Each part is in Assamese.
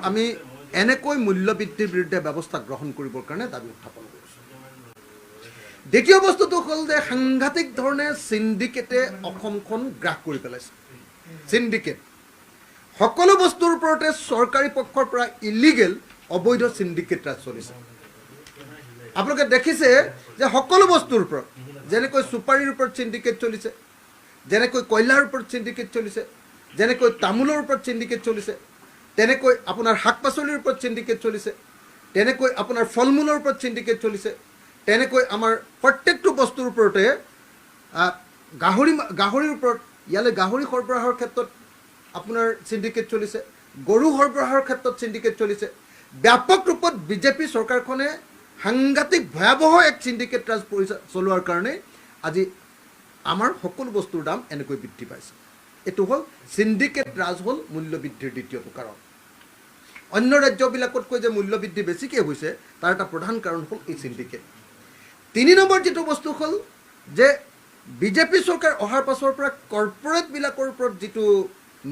আমি এনেকৈ মূল্যবৃদ্ধিৰ বিৰুদ্ধে ব্যৱস্থা গ্ৰহণ কৰিবৰ কাৰণে দাবী উত্থাপন কৰিছোঁ। দ্বিতীয় বস্তুটো হ'ল যে সাংঘাতিক ধৰণে চিণ্ডিকেটে অসমখন গ্ৰাস কৰি পেলাইছে। চিণ্ডিকেট সকলো বস্তুৰ ওপৰতে চৰকাৰী পক্ষৰ পৰা ইলিগেল অবৈধ চিণ্ডিকেট ৰাজ চলিছে। আপোনালোকে দেখিছে যে সকলো বস্তুৰ ওপৰত, যেনেকৈ চুপাৰীৰ ওপৰত চিণ্ডিকেট চলিছে, যেনেকৈ কয়লাৰ ওপৰত চিণ্ডিকেট চলিছে, যেনেকৈ তামোলৰ ওপৰত চিণ্ডিকেট চলিছে, তেনেকৈ আপোনাৰ শাক পাচলিৰ ওপৰত চিণ্ডিকেট চলিছে, তেনেকৈ আপোনাৰ ফল মূলৰ ওপৰত চিণ্ডিকেট চলিছে, তেনেকৈ আমাৰ প্ৰত্যেকটো বস্তুৰ ওপৰতে গাহৰিৰ ওপৰত, ইয়ালৈ গাহৰি সৰবৰাহৰ ক্ষেত্ৰত আপোনাৰ চিণ্ডিকেট চলিছে, গৰু সৰবৰাহৰ ক্ষেত্ৰত চিণ্ডিকেট চলিছে। ব্যাপক ৰূপত বিজেপি চৰকাৰখনে সাংঘাতিক ভয়াৱহ এক চিণ্ডিকেট ৰাজ চলোৱাৰ কাৰণে আজি আমাৰ সকলো বস্তুৰ দাম এনেকৈ বৃদ্ধি পাইছে। এইটো হ'ল চিণ্ডিকেট ৰাজ হ'ল মূল্যবৃদ্ধিৰ দ্বিতীয়টো কাৰণ। অন্য ৰাজ্যবিলাকতকৈ যে মূল্যবৃদ্ধি বেছিকৈ হৈছে তাৰ এটা প্ৰধান কাৰণ হ'ল এই চিণ্ডিকেট। 3 নম্বৰ যিটো বস্তু হ'ল যে বিজেপি চৰকাৰ অহাৰ পাছৰ পৰা কৰ্পৰেটবিলাকৰ ওপৰত যিটো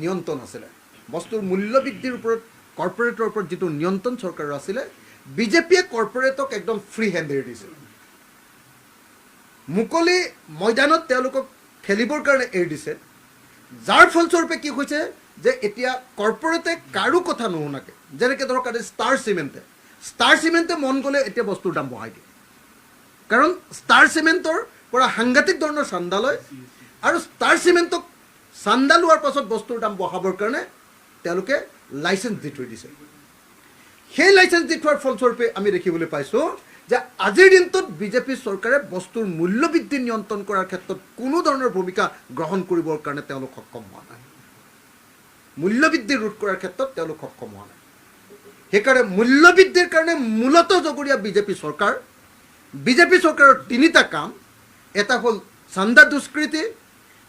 নিয়ন্ত্ৰণ আছিলে, বস্তুৰ মূল্যবৃদ্ধিৰ ওপৰত কৰ্পৰেটৰ ওপৰত যিটো নিয়ন্ত্ৰণ চৰকাৰৰ আছিলে, বিজেপিয়ে কৰ্পৰেটক একদম ফ্ৰী হেণ্ড এৰি দিছিল। মুকলি ময়দানত তেওঁলোকক খেলিবৰ কাৰণে এৰি দিছে, যাৰ ফলস্বৰূপে কি হৈছে যে এতিয়া কৰ্পৰেটে কাৰো কথা নুশুনাকে, যেনেকৈ ধৰক আজি ষ্টাৰ চিমেণ্টে মন গ'লে এতিয়া বস্তুৰ দাম বঢ়াই দিয়ে। কাৰণ ষ্টাৰ চিমেণ্টৰ পৰা সাংঘাতিক ধৰণৰ চান্দা লয়, আৰু ষ্টাৰ চিমেণ্টক চান্দা লোৱাৰ পাছত বস্তুৰ দাম বঢ়াবৰ কাৰণে তেওঁলোকে লাইচেঞ্চ দি থৈ দিছে। সেই লাইচেঞ্চ দি থোৱাৰ ফলস্বৰূপে আমি দেখিবলৈ পাইছোঁ যে আজিৰ দিনটোত বিজেপি চৰকাৰে বস্তুৰ মূল্যবৃদ্ধি নিয়ন্ত্ৰণ কৰাৰ ক্ষেত্ৰত কোনো ধৰণৰ ভূমিকা গ্ৰহণ কৰিবৰ কাৰণে তেওঁলোক সক্ষম হোৱা নাই। মূল্যবৃদ্ধি ৰোধ কৰাৰ ক্ষেত্ৰত তেওঁলোক সক্ষম হোৱা নাই। সেইকাৰণে মূল্যবৃদ্ধিৰ কাৰণে মূলতঃ জগৰীয়া বিজেপি চৰকাৰ। বিজেপি চৰকাৰৰ 3টা কাম, এটা হ'ল চান্দা দুষ্কৃতি,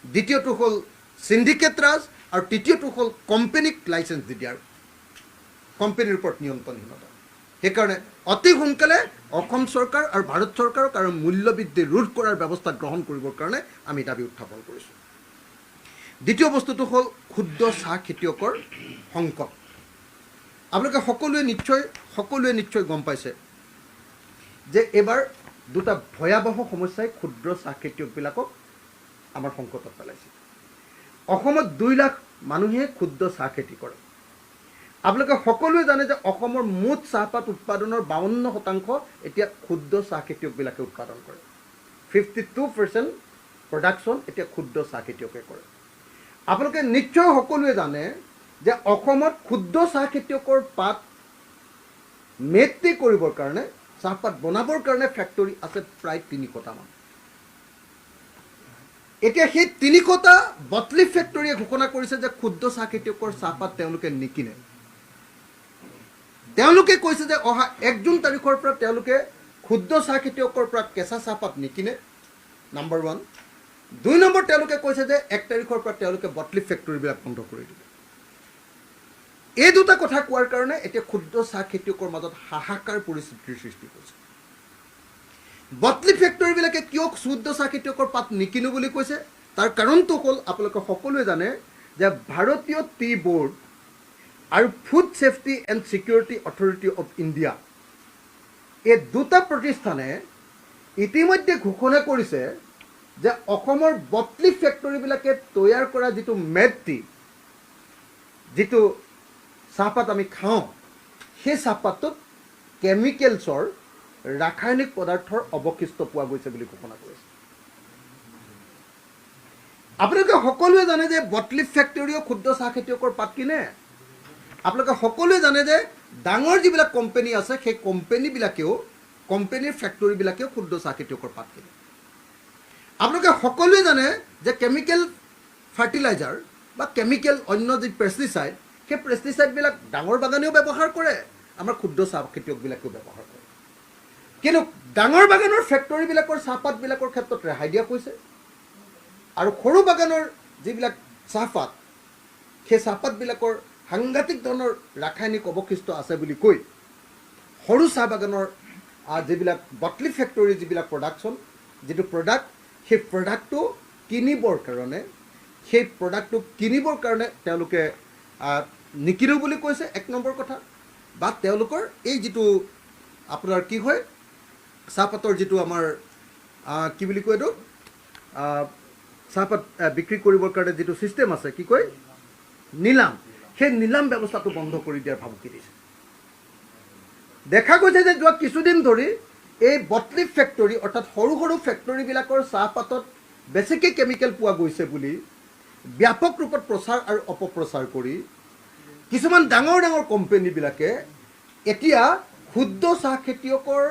দ্বিতীয়টো হ'ল চিণ্ডিকেট ৰাজ, আৰু তৃতীয়টো হ'ল কোম্পানীক লাইচেঞ্চ দি দিয়াৰ, কোম্পানীৰ ওপৰত নিয়ন্ত্ৰণহীনতা। সেইকাৰণে অতি সোনকালে অসম চৰকাৰ আৰু ভাৰত চৰকাৰক আৰু মূল্যবৃদ্ধি ৰোধ কৰাৰ ব্যৱস্থা গ্ৰহণ কৰিবৰ কাৰণে আমি দাবী উত্থাপন কৰিছোঁ। দ্বিতীয় বস্তুটো হ'ল ক্ষুদ্ৰ চাহ খেতিয়কৰ সংকট। আপোনালোকে সকলোৱে নিশ্চয় গম পাইছে যে এইবাৰ 2টা ভয়াৱহ সমস্যাই ক্ষুদ্ৰ চাহ খেতিয়কবিলাকক আমাৰ সংকটত পেলাইছে। অসমত 2 লাখ মানুহে ক্ষুদ্ৰ চাহ খেতি কৰে। আপোনালোকে সকলোৱে জানে যে অসমৰ মুঠ চাহপাত উৎপাদনৰ 52% এতিয়া ক্ষুদ্ৰ চাহ খেতিয়কবিলাকে উৎপাদন কৰে। 52% প্ৰডাকশ্যন এতিয়া ক্ষুদ্ৰ চাহ খেতিয়কে কৰে। আপোনালোকে নিশ্চয় সকলোৱে জানে যে অসমত ক্ষুদ্ৰ চাহ খেতিয়কৰ পাত মেট্ৰি কৰিবৰ কাৰণে, চাহপাত বনাবৰ কাৰণে ফেক্টৰী আছে প্ৰায় 300টামান। এতিয়া সেই 300টা বটলি ফেক্টৰীয়ে ঘোষণা কৰিছে যে ক্ষুদ্ৰ চাহ খেতিয়কৰ চাহপাত তেওঁলোকে নিকিনে। তেওঁলোকে কৈছে যে অহা 1 জুন তাৰিখৰ পৰা তেওঁলোকে ক্ষুদ্ৰ চাহ খেতিয়কৰ পৰা কেঁচা চাহপাত নিকিনে, নম্বৰ 1। 2 নম্বৰ, তেওঁলোকে কৈছে যে 1 তাৰিখৰ পৰা তেওঁলোকে বটলি ফেক্টৰীবিলাক বন্ধ কৰি দিব। এই 2টা কথা কোৱাৰ কাৰণে এতিয়া ক্ষুদ্ৰ চাহ খেতিয়কৰ মাজত হাহাকাৰ পৰিস্থিতিৰ সৃষ্টি হৈছে। বটলি ফেক্টৰীবিলাকে কিয় ক্ষুদ্ৰ চাহ খেতিয়কৰ পাত নিকিনো বুলি কৈছে, তাৰ কাৰণটো হ'ল আপোনালোকে সকলোৱে জানে যে ভাৰতীয় টি বোৰ্ড আৰু food safety and security authority of India, এই 2টা প্ৰতিষ্ঠানে ইতিমধ্যে ঘোষণা কৰিছে যে অসমৰ বটলি ফেক্টৰীবিলাকে তৈয়াৰ কৰা যিটো মেট্ৰি, যিটো চাহপাত আমি খাওঁ, সেই চাহপাতটোত কেমিকেলছৰ, ৰাসায়নিক পদাৰ্থৰ অৱশিষ্ট পোৱা গৈছে বুলি ঘোষণা কৰিছে। আপোনালোকে সকলোৱে জানে যে বটলি ফেক্টৰীও ক্ষুদ্ৰ চাহ খেতিয়কৰ পাত কিনে। আপোনালোকে সকলোৱে জানে যে ডাঙৰ যিবিলাক কোম্পানী আছে সেই কোম্পানীৰ ফেক্টৰীবিলাকেও ক্ষুদ্ৰ চাহ খেতিয়কৰ পাত কিনে। আপোনালোকে সকলোৱে জানে যে কেমিকেল ফাৰ্টিলাইজাৰ বা কেমিকেল অন্য যি পেষ্টিচাইড, সেই পেষ্টিচাইডবিলাক ডাঙৰ বাগানেও ব্যৱহাৰ কৰে, আমাৰ ক্ষুদ্ৰ চাহ খেতিয়কবিলাকেও ব্যৱহাৰ কৰে। কিন্তু ডাঙৰ বাগানৰ ফেক্টৰীবিলাকৰ চাহপাতবিলাকৰ ক্ষেত্ৰত ৰেহাই দিয়া হৈছে, আৰু সৰু বাগানৰ যিবিলাক চাহপাত, সেই চাহপাতবিলাকৰ সাংঘাতিক ধৰণৰ ৰাসায়নিক অৱশিষ্ট আছে বুলি কৈ সৰু চাহ বাগানৰ যিবিলাক বটলি ফেক্টৰী যিবিলাক প্ৰডাকশ্যন, যিটো প্ৰডাক্ট, সেই প্ৰডাক্টটো কিনিবৰ কাৰণে তেওঁলোকে নিকিনো বুলি কৈছে, 1 নম্বৰ কথা। বা তেওঁলোকৰ এই যিটো আপোনাৰ কি হয় চাহপাতৰ যিটো আমাৰ কি বুলি কয় এইটো চাহপাত বিক্ৰী কৰিবৰ কাৰণে যিটো ছিষ্টেম আছে কি কয় নিলাম, সেই নিলাম ব্যৱস্থাটো বন্ধ কৰি দিয়াৰ ভাবুকি দিছে। দেখা গৈছে যে যোৱা কিছুদিন ধৰি এই বটলিফ ফেক্টৰী অৰ্থাৎ সৰু সৰু ফেক্টৰীবিলাকৰ চাহপাতত বেছিকৈ কেমিকেল পোৱা গৈছে বুলি ব্যাপক ৰূপত প্ৰচাৰ আৰু অপপ্ৰচাৰ কৰি কিছুমান ডাঙৰ ডাঙৰ কোম্পানীবিলাকে এতিয়া ক্ষুদ্ৰ চাহ খেতিয়কৰ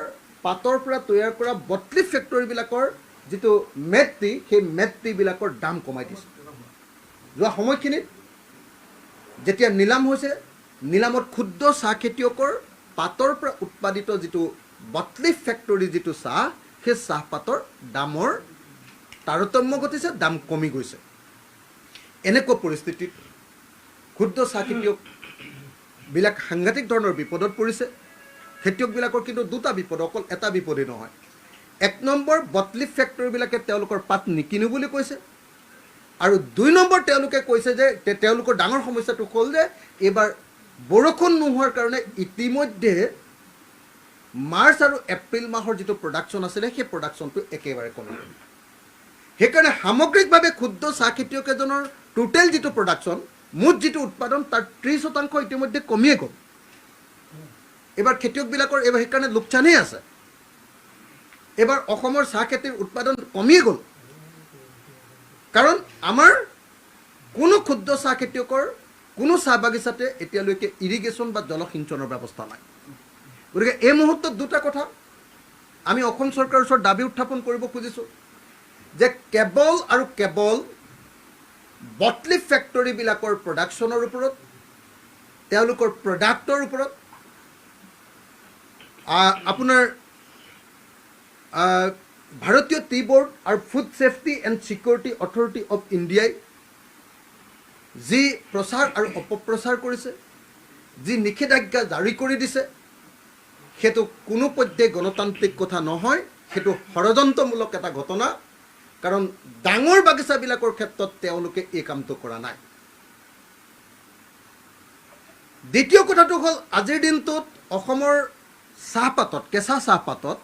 পাতৰ পৰা তৈয়াৰ কৰা বটলিফ ফেক্টৰীবিলাকৰ যিটো মেট্ৰি, সেই মেট্ৰিবিলাকৰ দাম কমাই দিছে। যোৱা সময়খিনিত যেতিয়া নিলাম হৈছে, নিলামত ক্ষুদ্ৰ চাহ খেতিয়কৰ পাতৰ পৰা উৎপাদিত যিটো বটলিফ ফেক্টৰী যিটো চাহ, সেই চাহপাতৰ দামৰ তাৰতম্য ঘটিছে, দাম কমি গৈছে। এনেকুৱা পৰিস্থিতিত ক্ষুদ্ৰ চাহ খেতিয়কবিলাক সাংঘাতিক ধৰণৰ বিপদত পৰিছে। খেতিয়কবিলাকৰ কিন্তু দুটা বিপদ, অকল এটা বিপদেই নহয়। এক নম্বৰ, বটলিফ ফেক্টৰীবিলাকে তেওঁলোকৰ পাত নিকিনো বুলি কৈছে, আৰু দুই নম্বৰ তেওঁলোকে কৈছে যে তেওঁলোকৰ ডাঙৰ সমস্যাটো হ'ল যে এইবাৰ বৰষুণ নোহোৱাৰ কাৰণে ইতিমধ্যে মাৰ্চ আৰু এপ্ৰিল মাহৰ যিটো প্ৰডাকশ্যন আছিলে সেই প্ৰডাকশ্যনটো একেবাৰে কমি গ'ল। সেইকাৰণে সামগ্ৰিকভাৱে ক্ষুদ্ৰ চাহ খেতিয়ক এজনৰ টোটেল যিটো প্ৰডাকশ্যন, মুঠ যিটো উৎপাদন, তাৰ 30% ইতিমধ্যে কমিয়ে গ'ল। এইবাৰ খেতিয়কবিলাকৰ এইবাৰ সেইকাৰণে লোকচানেই আছে। এইবাৰ অসমৰ চাহ খেতিৰ উৎপাদন কমিয়ে গ'ল, কাৰণ আমাৰ কোনো ক্ষুদ্ৰ চাহ খেতিয়কৰ কোনো চাহ বাগিচাতে এতিয়ালৈকে ইৰিগেশ্যন বা জলসিঞ্চনৰ ব্যৱস্থা নাই। গতিকে এই মুহূৰ্তত দুটা কথা আমি অসম চৰকাৰৰ ওচৰত দাবী উত্থাপন কৰিব খুজিছোঁ যে কেৱল আৰু কেৱল বটলিফ ফেক্টৰীবিলাকৰ প্ৰডাকশ্যনৰ ওপৰত, তেওঁলোকৰ প্ৰডাক্টৰ ওপৰত আপোনাৰ ভাৰতীয় টি বোৰ্ড আৰু food safety and security authority of ইণ্ডিয়াই যি প্ৰচাৰ আৰু অপপ্ৰচাৰ কৰিছে, যি নিষেধাজ্ঞা জাৰি কৰি দিছে, সেইটো কোনোপধ্যে গণতান্ত্ৰিক কথা নহয়, সেইটো ষড়যন্ত্ৰমূলক এটা ঘটনা। কাৰণ ডাঙৰ বাগিচাবিলাকৰ ক্ষেত্ৰত তেওঁলোকে এই কামটো কৰা নাই। দ্বিতীয় কথাটো হ'ল আজিৰ দিনটোত অসমৰ চাহপাতত, কেঁচা চাহপাতত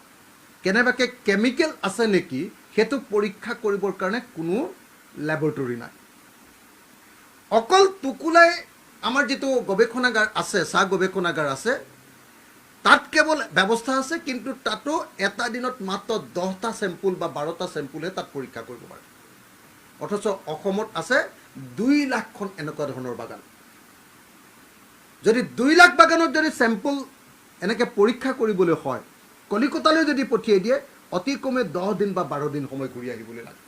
কেনেবাকৈ কেমিকেল আছে নেকি সেইটো পৰীক্ষা কৰিবৰ কাৰণে কোনো লেবৰেটৰী নাই। অকল টুকুলাই আমাৰ যিটো গৱেষণাগাৰ আছে, চাহ গৱেষণাগাৰ আছে, তাত কেৱল ব্যৱস্থা আছে, কিন্তু তাতো এটা দিনত মাত্ৰ 10টা চেম্পুল বা 12টা চেম্পুলহে তাত পৰীক্ষা কৰিব পাৰে। অথচ অসমত আছে 2 লাখখন এনেকুৱা ধৰণৰ বাগান। যদি 2 লাখ বাগানত যদি চেম্পুল এনেকৈ পৰীক্ষা কৰিবলৈ হয়, কলিকতালৈ যদি পঠিয়াই দিয়ে, অতি কমে 10 দিন বা 12 দিন সময় ঘূৰি আহিবলৈ লাগে।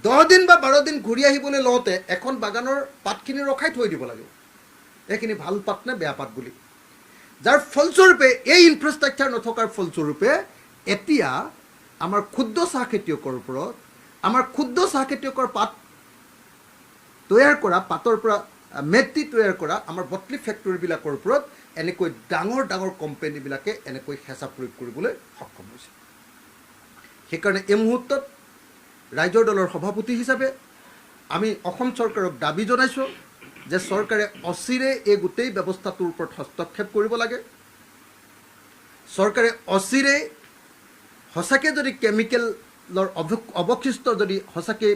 10 দিন বা 12 দিন ঘূৰি আহিবলৈ লওঁতে এখন বাগানৰ পাতখিনি ৰখাই থৈ দিব লাগিব, এইখিনি ভাল পাত নে বেয়া পাত বুলি। যাৰ ফলস্বৰূপে এই ইনফ্ৰাষ্ট্ৰাকচাৰ নথকাৰ ফলস্বৰূপে এতিয়া আমাৰ ক্ষুদ্ৰ চাহ খেতিয়কৰ ওপৰত, আমাৰ ক্ষুদ্ৰ চাহ খেতিয়কৰ পাত তৈয়াৰ কৰা, পাতৰ পৰা মেট্ৰি তৈয়াৰ কৰা আমাৰ বটলিফ ফেক্টৰীবিলাকৰ ওপৰত এনেকৈ ডাঙৰ ডাঙৰ কোম্পানীবিলাকে এনেকৈ হেঁচা প্ৰয়োগ কৰিবলৈ সক্ষম হৈছে। সেইকাৰণে এই মুহূৰ্তত ৰাইজৰ দলৰ সভাপতি হিচাপে আমি অসম চৰকাৰক দাবী জনাইছোঁ যে চৰকাৰে অচিৰে এই গোটেই ব্যৱস্থাটোৰ ওপৰত হস্তক্ষেপ কৰিব লাগে। চৰকাৰে অচিৰে সঁচাকৈ যদি কেমিকেলৰ অৱশিষ্ট যদি সঁচাকৈ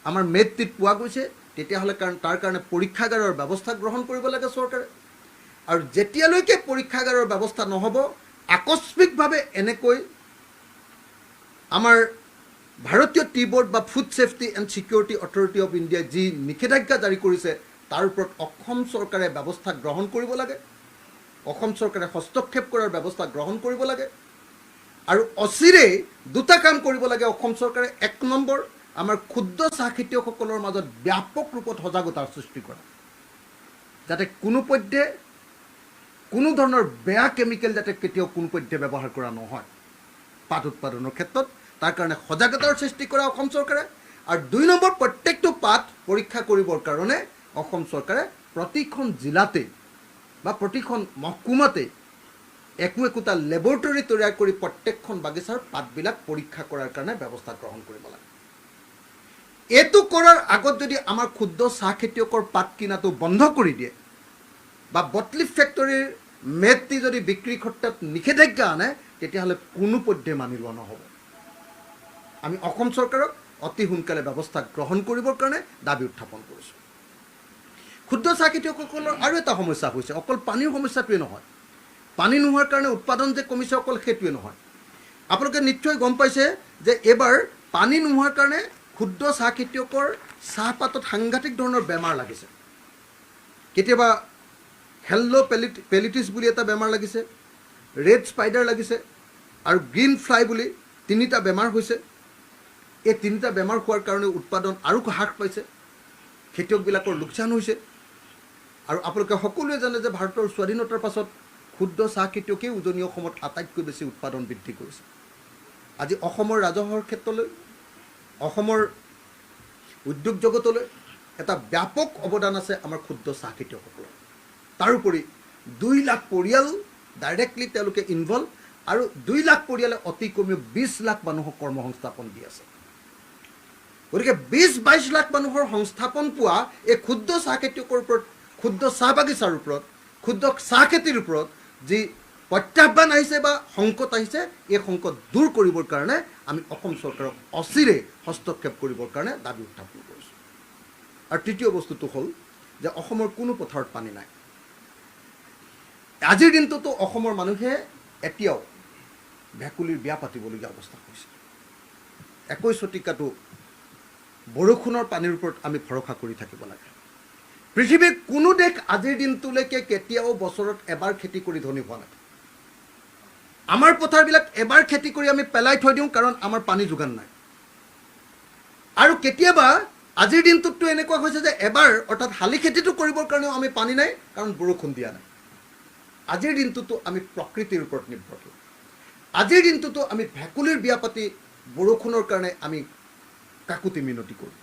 আমাৰ মেট্ৰিত পোৱা গৈছে, তেতিয়াহ'লে তাৰ কাৰণে পৰীক্ষাগাৰৰ ব্যৱস্থা গ্ৰহণ কৰিব লাগে চৰকাৰে। আৰু যেতিয়ালৈকে পৰীক্ষাগাৰৰ ব্যৱস্থা নহ'ব, আকস্মিকভাৱে এনেকৈ আমাৰ ভাৰতীয় টি বোৰ্ড বা food safety and security authority of ইণ্ডিয়াই যি নিষেধাজ্ঞা জাৰি কৰিছে, তাৰ ওপৰত অসম চৰকাৰে ব্যৱস্থা গ্ৰহণ কৰিব লাগে, অসম চৰকাৰে হস্তক্ষেপ কৰাৰ ব্যৱস্থা গ্ৰহণ কৰিব লাগে। আৰু অচিৰেই দুটা কাম কৰিব লাগে অসম চৰকাৰে। 1 নম্বৰ, আমাৰ ক্ষুদ্ৰ চাহ খেতিয়কসকলৰ মাজত ব্যাপক ৰূপত সজাগতাৰ সৃষ্টি কৰা, যাতে কোনোপধ্যে কোনো ধৰণৰ বেয়া কেমিকেল যাতে কেতিয়াও কোনোপধ্যে ব্যৱহাৰ কৰা নহয় পাত উৎপাদনৰ ক্ষেত্ৰত, তাৰ কাৰণে সজাগতাৰ সৃষ্টি কৰা অসম চৰকাৰে। আৰু 2 নম্বৰ, প্ৰত্যেকটো পাত পৰীক্ষা কৰিবৰ কাৰণে অসম চৰকাৰে প্ৰতিখন জিলাতে বা প্ৰতিখন মহকুমাতে একোটা লেবৰেটৰী তৈয়াৰ কৰি প্ৰত্যেকখন বাগিচাৰ পাতবিলাক পৰীক্ষা কৰাৰ কাৰণে ব্যৱস্থা গ্ৰহণ কৰিব লাগে। এইটো কৰাৰ আগত যদি আমাৰ ক্ষুদ্ৰ চাহ খেতিয়কৰ পাত কিনাটো বন্ধ কৰি দিয়ে, বা বটলিফ ফেক্টৰীৰ মেদটি যদি বিক্ৰীৰ ক্ষেত্ৰত নিষেধাজ্ঞা আনে তেতিয়াহ'লে কোনোপধ্যে মানি লোৱা নহ'ব। আমি অসম চৰকাৰক অতি সোনকালে ব্যৱস্থা গ্ৰহণ কৰিবৰ কাৰণে দাবী উত্থাপন কৰিছোঁ। ক্ষুদ্ৰ চাহ খেতিয়কসকলৰ আৰু এটা সমস্যা হৈছে, অকল পানীৰ সমস্যাটোৱে নহয়, পানী নোহোৱাৰ কাৰণে উৎপাদন যে কমিছে অকল সেইটোৱে নহয়। আপোনালোকে নিশ্চয় গম পাইছে যে এইবাৰ পানী নোহোৱাৰ কাৰণে ক্ষুদ্ৰ চাহ খেতিয়কৰ চাহপাতত সাংঘাতিক ধৰণৰ বেমাৰ লাগিছে। কেতিয়াবা হেল্ল' পেলিটিছ বুলি এটা বেমাৰ লাগিছে, ৰেড স্পাইডাৰ লাগিছে আৰু গ্ৰীণ ফ্লাই বুলি 3টা বেমাৰ হৈছে। এই 3টা বেমাৰ হোৱাৰ কাৰণে উৎপাদন আৰু হ্ৰাস পাইছে, খেতিয়কবিলাকৰ লোকচান হৈছে। আৰু আপোনালোকে সকলোৱে জানে যে ভাৰতৰ স্বাধীনতাৰ পাছত ক্ষুদ্ৰ চাহ খেতিয়কেই উজনি অসমত আটাইতকৈ বেছি উৎপাদন বৃদ্ধি কৰিছে। আজি অসমৰ ৰাজহৰ ক্ষেত্ৰলৈ, অসমৰ উদ্যোগ জগতলৈ এটা ব্যাপক অৱদান আছে আমাৰ ক্ষুদ্ৰ চাহ খেতিয়কসকলৰ। তাৰোপৰি 2 লাখ পৰিয়াল ডাইৰেক্টলি তেওঁলোকে ইনভলভ, আৰু 2 লাখ পৰিয়ালে অতি কমেও 20 লাখ মানুহক কৰ্মসংস্থাপন দি আছে। গতিকে 20-22 লাখ মানুহৰ সংস্থাপন পোৱা এই ক্ষুদ্ৰ চাহ খেতিয়কৰ ওপৰত, ক্ষুদ্ৰ চাহ বাগিচাৰ ওপৰত, ক্ষুদ্ৰ চাহ খেতিৰ ওপৰত যি প্ৰত্যাহ্বান আহিছে বা সংকট আহিছে, এই সংকট দূৰ কৰিবৰ কাৰণে আমি অসম চৰকাৰক অচিৰে হস্তক্ষেপ কৰিবৰ কাৰণে দাবী উত্থাপন কৰিছোঁ। আৰু তৃতীয় বস্তুটো হ'ল যে অসমৰ কোনো পথাৰত পানী নাই। আজিৰ দিনটোতো অসমৰ মানুহে এতিয়াও ভেকুলীৰ বিয়া পাতিবলগীয়া অৱস্থা হৈছে। 21 শতিকাটো বৰষুণৰ পানীৰ ওপৰত আমি ভৰসা কৰি থাকিব লাগে। পৃথিৱীৰ কোনো দেশ আজিৰ দিনটোলৈকে কেতিয়াও বছৰত এবাৰ খেতি কৰি ধনী হোৱা নাই। আমাৰ পথাৰবিলাক এবাৰ খেতি কৰি আমি পেলাই থৈ দিওঁ কাৰণ আমাৰ পানী যোগান নাই। আৰু কেতিয়াবা আজিৰ দিনটোততো এনেকুৱা হৈছে যে এবাৰ অৰ্থাৎ শালি খেতিটো কৰিবৰ কাৰণেও আমি পানী নাই কাৰণ বৰষুণ দিয়া নাই। আজিৰ দিনটোতো আমি প্ৰকৃতিৰ ওপৰত নিৰ্ভৰশীল। আজিৰ দিনটোতো আমি ভেকুলীৰ বিয়া পাতি বৰষুণৰ কাৰণে আমি কাকুতি মিনতি কৰোঁ।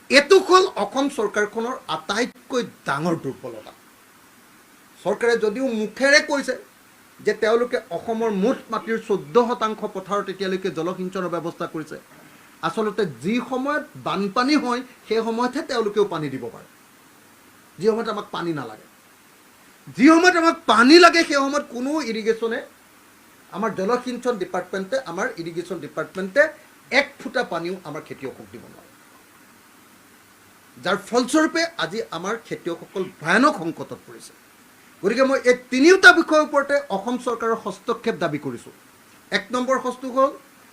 এইটো হ'ল অসম চৰকাৰখনৰ আটাইতকৈ ডাঙৰ দুৰ্বলতা। চৰকাৰে যদিও মুখেৰে কৈছে যে তেওঁলোকে অসমৰ মুঠ মাটিৰ 14% পথাৰত এতিয়ালৈকে জলসিঞ্চনৰ ব্যৱস্থা কৰিছে, আচলতে যি সময়ত বানপানী হয় সেই সময়তহে তেওঁলোকেও পানী দিব পাৰে। যি সময়ত আমাক পানী নালাগে, যি সময়ত আমাক পানী লাগে সেই সময়ত কোনো ইৰিগেশ্যনে, আমাৰ জলসিঞ্চন ডিপাৰ্টমেণ্টে, আমাৰ ইৰিগেশ্যন ডিপাৰ্টমেণ্টে 1 ফুটা পানীও আমাৰ খেতিয়কক দিব নোৱাৰে। যাৰ ফলস্বৰূপে আজি আমাৰ খেতিয়কসকল ভয়ানক সংকটত পৰিছে। গতিকে মই এই 3টা বিষয়ৰ ওপৰতে অসম চৰকাৰৰ হস্তক্ষেপ দাবী কৰিছোঁ। 1 নম্বৰ বস্তু হ'ল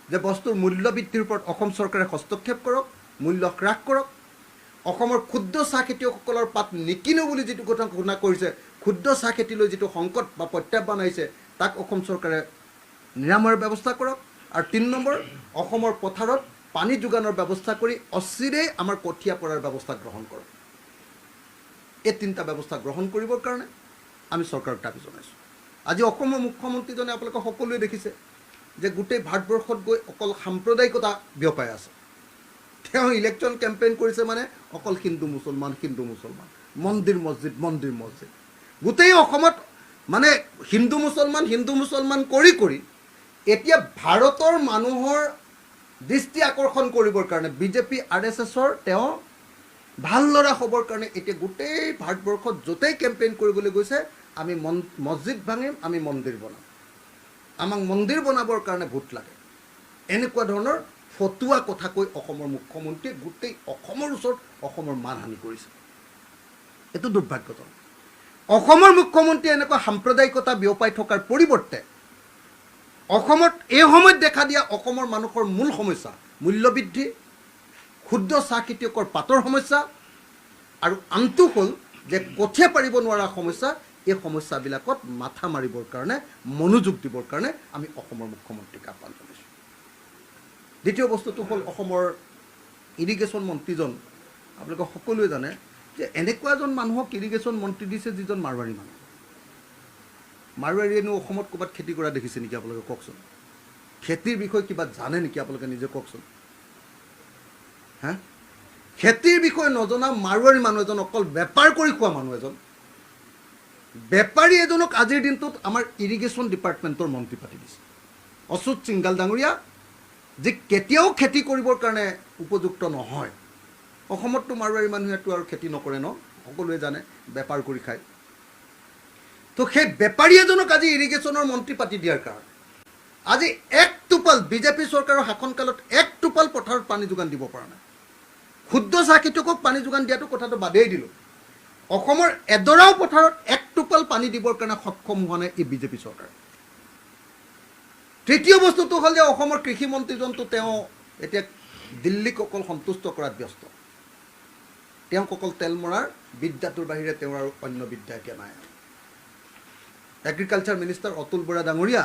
যে বস্তুৰ মূল্য বৃদ্ধিৰ ওপৰত অসম চৰকাৰে হস্তক্ষেপ কৰক, মূল্য হ্ৰাস কৰক। অসমৰ ক্ষুদ্ৰ চাহ খেতিয়কসকলৰ পাত নিকিনো বুলি যিটো কথা ঘোষণা কৰিছে, ক্ষুদ্ৰ চাহ খেতিলৈ যিটো সংকট বা প্ৰত্যাহ্বান আহিছে তাক অসম চৰকাৰে নিৰাময়ৰ ব্যৱস্থা কৰক। আৰু 3 নম্বৰ, অসমৰ পথাৰত পানী যোগানৰ ব্যৱস্থা কৰি অচিৰেই আমাৰ কঠীয়া পৰাৰ ব্যৱস্থা গ্ৰহণ কৰক। এই 3টা ব্যৱস্থা গ্ৰহণ কৰিবৰ কাৰণে আমি চৰকাৰক দাবী জনাইছোঁ। আজি অসমৰ মুখ্যমন্ত্ৰীজনে আপোনালোকে সকলোৱে দেখিছে যে গোটেই ভাৰতবৰ্ষত গৈ অকল সাম্প্ৰদায়িকতা বিয়পাই আছে। তেওঁ ইলেকশ্যন কেম্পেইন কৰিছে মানে অকল হিন্দু মুছলমান, হিন্দু মুছলমান, মন্দিৰ মছজিদ, মন্দিৰ মছজিদ। গোটেই অসমত মানে হিন্দু মুছলমান কৰি কৰি এতিয়া ভাৰতৰ মানুহৰ দৃষ্টি আকৰ্ষণ কৰিবৰ কাৰণে বিজেপি RSSৰ তেওঁ ভাল ল'ৰা হ'বৰ কাৰণে এতিয়া গোটেই ভাৰতবৰ্ষত য'তেই কেম্পেইন কৰিবলৈ গৈছে, আমি মছজিদ ভাঙিম, আমি মন্দিৰ বনাম, আমাক মন্দিৰ বনাবৰ কাৰণে ভোট লাগে, এনেকুৱা ধৰণৰ ফটুৱা কথা কৈ অসমৰ মুখ্যমন্ত্ৰীয়ে গোটেই অসমৰ ওচৰত অসমৰ মানহানি কৰিছে। এইটো দুৰ্ভাগ্যজনক। অসমৰ মুখ্যমন্ত্ৰীয়ে এনেকুৱা সাম্প্ৰদায়িকতা বিয়পাই থকাৰ পৰিৱৰ্তে অসমত এই সময়ত দেখা দিয়া অসমৰ মানুহৰ মূল সমস্যা মূল্যবৃদ্ধি, ক্ষুদ্ৰ চাহ খেতিয়কৰ পাতৰ সমস্যা আৰু আনটো হ'ল যে কঠীয়া পাৰিব নোৱাৰা সমস্যা, এই সমস্যাবিলাকত মাথা মাৰিবৰ কাৰণে, মনোযোগ দিবৰ কাৰণে আমি অসমৰ মুখ্যমন্ত্ৰীক আহ্বান জনাইছোঁ। দ্বিতীয় বস্তুটো হ'ল অসমৰ ইৰিগেশ্যন মন্ত্ৰীজন, আপোনালোকে সকলোৱে জানে যে এনেকুৱা এজন মানুহক ইৰিগেশ্যন মন্ত্ৰী দিছে যিজন মাৰোৱাৰী মানুহ। মাৰোৱাৰীয়েনো অসমত ক'ৰবাত খেতি কৰা দেখিছে নেকি আপোনালোকে কওকচোন? খেতিৰ বিষয়ে কিবা জানে নেকি আপোনালোকে নিজে কওকচোন? হা, খেতিৰ বিষয়ে নজনা মাৰোৱাৰী মানুহ এজন, অকল বেপাৰ কৰি খোৱা মানুহ এজন, বেপাৰী এজনক আজিৰ দিনটোত আমাৰ ইৰিগেশ্যন ডিপাৰ্টমেণ্টৰ মন্ত্ৰী পাতি দিছে। অচ্যুত সিংগাল ডাঙৰীয়া, যি কেতিয়াও খেতি কৰিবৰ কাৰণে উপযুক্ত নহয়। অসমততো মাৰোৱাৰী মানুহেতো আৰু খেতি নকৰে ন, সকলোৱে জানে, বেপাৰ কৰি খায়। তো সেই বেপাৰী এজনক আজি ইৰিগেশ্যনৰ মন্ত্ৰী পাতি দিয়াৰ কাৰণে আজি এক টোপাল বিজেপি চৰকাৰৰ শাসনকালত এক টোপাল পথাৰত পানী যোগান দিব পৰা নাই। ক্ষুদ্ৰ চাহ খেতিয়কক পানী যোগান দিয়াটো কথাটো বাদেই দিলোঁ, অসমৰ এডৰাও পথাৰত এক টোপাল পানী দিবৰ কাৰণে সক্ষম হোৱা নাই এই বিজেপি চৰকাৰ। তৃতীয় বস্তুটো হ'ল যে অসমৰ কৃষিমন্ত্ৰীজনটো তেওঁ এতিয়া দিল্লীক অকল সন্তুষ্ট কৰাত ব্যস্ত। তেওঁক অকল তেল মৰাৰ বিদ্যাটোৰ বাহিৰে তেওঁৰ আৰু অন্য বিদ্যা এতিয়া নাই। এগ্ৰিকালচাৰ মিনিষ্টাৰ অতুল বৰা ডাঙৰীয়া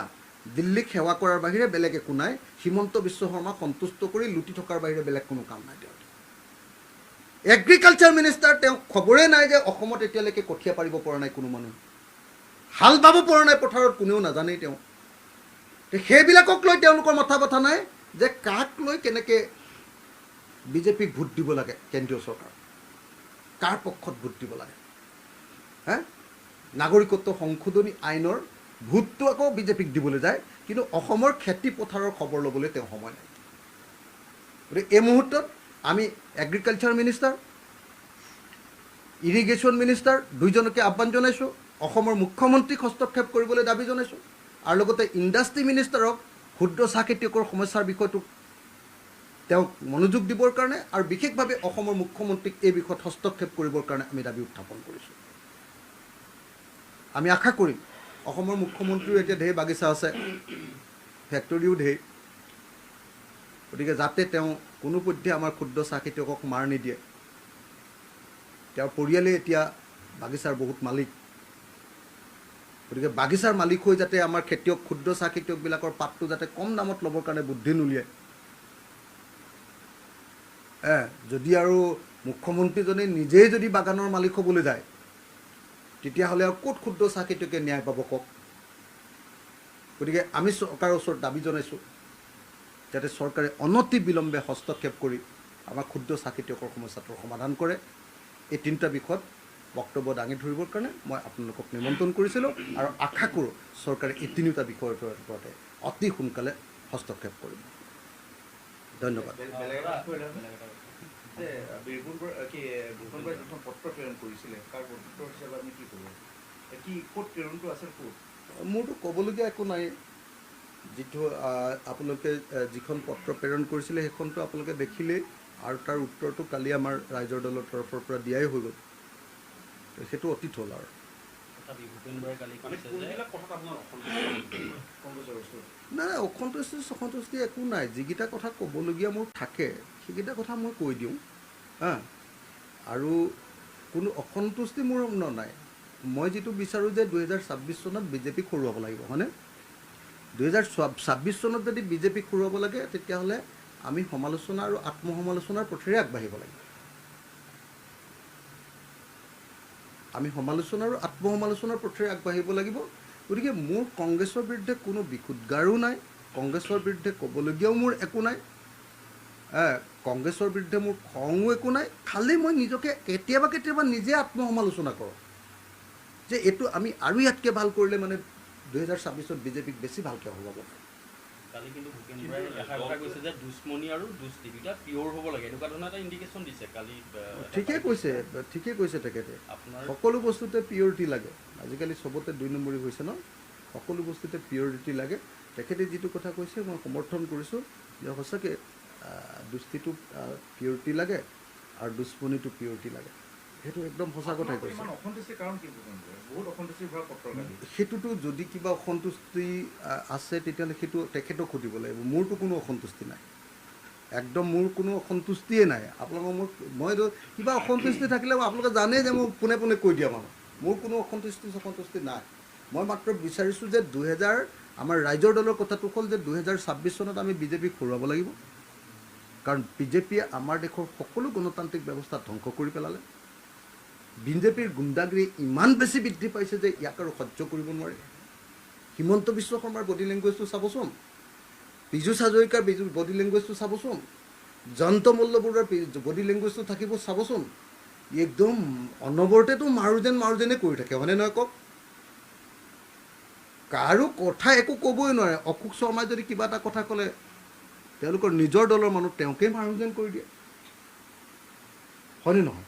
দিল্লীক সেৱা কৰাৰ বাহিৰে বেলেগ একো নাই। হিমন্ত বিশ্ব শৰ্মাক সন্তুষ্ট কৰি লুটি থকাৰ বাহিৰে বেলেগ কোনো কাম নাই তেওঁৰ। এগ্ৰিকালচাৰ মিনিষ্টাৰ তেওঁক খবৰেই নাই যে অসমত এতিয়ালৈকে কঠীয়া পাৰিব পৰা নাই কোনো মানুহ, হাল বাব পৰা নাই পথাৰত কোনেও নাজানেই তেওঁ। সেইবিলাকক লৈ তেওঁলোকৰ মাথা কথা নাই যে কাক লৈ কেনেকৈ বিজেপিক ভোট দিব লাগে, কেন্দ্ৰীয় চৰকাৰ কাৰ পক্ষত ভোট দিব লাগে। নাগৰিকত্ব সংশোধনী আইনৰ ভোটটো আকৌ বিজেপিক দিবলৈ যায়, কিন্তু অসমৰ খেতি পথাৰৰ খবৰ ল'বলৈ তেওঁ সময় নাই। গতিকে এই মুহূৰ্তত আমি এগ্ৰিকালচাৰ মিনিষ্টাৰ, ইৰিগেশ্যন মিনিষ্টাৰ দুইজনকে আহ্বান জনাইছোঁ, অসমৰ মুখ্যমন্ত্ৰীক হস্তক্ষেপ কৰিবলৈ দাবী জনাইছোঁ, আৰু লগতে ইণ্ডাষ্ট্ৰী মিনিষ্টাৰক ক্ষুদ্ৰ চাহ খেতিয়কৰ সমস্যাৰ বিষয়টোক তেওঁক মনোযোগ দিবৰ কাৰণে আৰু বিশেষভাৱে অসমৰ মুখ্যমন্ত্ৰীক এই বিষয়ত হস্তক্ষেপ কৰিবৰ কাৰণে আমি দাবী উত্থাপন কৰিছোঁ। আমি আশা কৰিম অসমৰ মুখ্যমন্ত্ৰীও এতিয়া ঢেৰ বাগিচা আছে, ফেক্টৰীও ঢেৰ, গতিকে যাতে তেওঁ কোনোপধ্যে আমাৰ ক্ষুদ্ৰ চাহ খেতিয়কক মাৰ নিদিয়ে। তেওঁৰ পৰিয়ালে এতিয়া বাগিচাৰ বহুত মালিক, গতিকে বাগিচাৰ মালিক হৈ যাতে আমাৰ খেতিয়ক ক্ষুদ্ৰ চাহ খেতিয়কবিলাকৰ পাতটো যাতে কম দামত ল'বৰ কাৰণে বুদ্ধি নুলিয়ায়। যদি আৰু মুখ্যমন্ত্ৰীজনে নিজেই যদি বাগানৰ মালিক হ'বলৈ যায়, তেতিয়াহ'লে আৰু ক'ত ক্ষুদ্ৰ চাহ খেতিয়কে ন্যায় পাব কওক। গতিকে আমি চৰকাৰৰ ওচৰত দাবী জনাইছোঁ যাতে চৰকাৰে অনতি বিলম্বে হস্তক্ষেপ কৰি আমাৰ ক্ষুদ্ৰ চাহ খেতিয়কৰ সমস্যাটোৰ সমাধান কৰে। এই তিনিটা বিষয়ত বক্তব্য দাঙি ধৰিবৰ কাৰণে মই আপোনালোকক নিমন্ত্ৰণ কৰিছিলোঁ আৰু আশা কৰোঁ চৰকাৰে এই তিনিটা বিষয়ৰ ওপৰতে অতি সোনকালে হস্তক্ষেপ কৰিব। ধন্যবাদ। মোৰতো ক'বলগীয়া একো নাই। যিটো আপোনালোকে যিখন পত্ৰ প্ৰেৰণ কৰিছিলে সেইখনটো আপোনালোকে দেখিলেই, আৰু তাৰ উত্তৰটো কালি আমাৰ ৰাইজৰ দলৰ তৰফৰ পৰা দিয়াই হৈ গ'ল। সেইটো অতীত হ'ল আৰু নাই অসন্তুষ্টি একো নাই। যিকেইটা কথা ক'বলগীয়া মোৰ থাকে সেইকেইটা কথা মই কৈ দিওঁ আৰু কোনো অসন্তুষ্টি মোৰ নাই। মই যিটো বিচাৰোঁ যে 2026 চনত বিজেপিক হৰুৱাব লাগিব, হয়নে? 2026 চনত যদি বিজেপিক হৰুৱাব লাগে তেতিয়াহ'লে আমি সমালোচনা আৰু আত্মসমালোচনাৰ পথেৰে আগবাঢ়িব লাগিব। আমি সমালোচনা আৰু আত্মসমালোচনাৰ পথেৰে আগবাঢ়িব লাগিব। গতিকে মোৰ কংগ্ৰেছৰ বিৰুদ্ধে কোনো বিক্ষুদ্গাৰো নাই, কংগ্ৰেছৰ বিৰুদ্ধে ক'বলগীয়াও মোৰ একো নাই, কংগ্ৰেছৰ বিৰুদ্ধে মোৰ খঙো একো নাই। খালি মই নিজকে কেতিয়াবা কেতিয়াবা নিজে আত্মসমালোচনা কৰোঁ যে এইটো আমি আৰু ইয়াতকৈ ভাল কৰিলে মানে 2026 বিজেপিক বেছি ভালকৈ হ'ব পাৰে। কালি কিন্তু ভূপেন বৰাই এষাৰ কথা কৈছে যে দুশ্মনী আৰু দুষ্টি দুটা পিয়ৰ হ'ব লাগে, এনেকুৱা ধৰণৰ এটা ইণ্ডিকেশ্যন দিছে কালি। ঠিকেই কৈছে তেখেতে। সকলো বস্তুতে পিয়ৰিটি লাগে, আজিকালি চবতে 2 নম্বৰী হৈছে ন, সকলো বস্তুতে পিয়ৰিটি লাগে। তেখেতে যিটো কথা কৈছে মই সমৰ্থন কৰিছোঁ যে সঁচাকৈ দুষ্টিটো পিয়ৰিটি লাগে আৰু দুশ্মনীটো পিয়ৰিটি লাগে। সেইটো একদম সঁচা কথাই কৈছে। সেইটোতো যদি কিবা অসন্তুষ্টি আছে তেতিয়াহ'লে সেইটো তেখেতক সুধিব লাগিব। মোৰতো কোনো অসন্তুষ্টি নাই, একদম মোৰ কোনো অসন্তুষ্টিয়ে নাই। আপোনালোকক মইতো কিবা অসন্তুষ্টি থাকিলে আপোনালোকে জানে যে মই পোনে পোনে কৈ দিয়া মানুহ। মোৰ কোনো অসন্তুষ্টি নাই। মই মাত্ৰ বিচাৰিছোঁ যে আমাৰ ৰাইজৰ দলৰ কথাটো হ'ল যে 2026 চনত আমি বিজেপিক হৰুৱাব লাগিব, কাৰণ বিজেপিয়ে আমাৰ দেশৰ সকলো গণতান্ত্ৰিক ব্যৱস্থা ধ্বংস কৰি পেলালে। বিজেপিৰ গুণ্ডাগিৰি ইমান বেছি বৃদ্ধি পাইছে যে ইয়াক আৰু সহ্য কৰিব নোৱাৰি। হিমন্ত বিশ্ব শৰ্মাৰ বডি লেংগুৱেজটো চাবচোন, পীযুষ হাজৰিকাৰ বডি লেংগুৱেজটো চাবচোন, জয়ন্ত মল্লবৰুৱাৰ বডি লেংগুৱেজটো থাকিব চাবচোন। একদম অনবৰতেতো মাৰো যেনে কৰি থাকে, হয়নে নহয় কওক? কাৰো কথা একো ক'বই নোৱাৰে। অশোক শৰ্মাই যদি কিবা এটা কথা ক'লে তেওঁলোকৰ নিজৰ দলৰ মানুহ তেওঁকেই মাৰো যেন কৰি দিয়ে, হয়নে নহয়?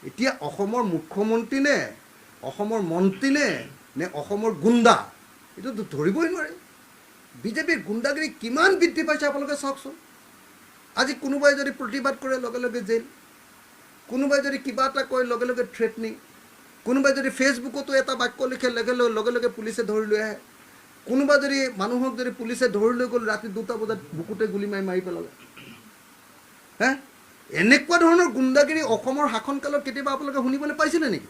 এতিয়া অসমৰ মুখ্যমন্ত্ৰী নে, অসমৰ মন্ত্ৰী নে, নে অসমৰ গুণ্ডা এইটোতো ধৰিবই নোৱাৰে বিজেপিৰ গুণ্ডাগিৰি কিমান বৃদ্ধি পাইছে আপোনালোকে চাওকচোন আজি কোনোবাই যদি প্ৰতিবাদ কৰে লগে লগে জেল কোনোবাই যদি কিবা এটা কয় লগে লগে থ্ৰেটনিং কোনোবাই যদি ফেচবুকতো এটা বাক্য লিখে লগে লগে পুলিচে ধৰি লৈ আহে কোনোবা যদি মানুহক যদি পুলিচে ধৰি লৈ গ'ল ৰাতি 2টা বজাত বুকুতে গুলি মাৰি পেলালে হে এনেকুৱা ধৰণৰ গুণ্ডাগিৰি অসমৰ শাসনকালত কেতিয়াবা আপোনালোকে শুনিবলৈ পাইছিলে নেকি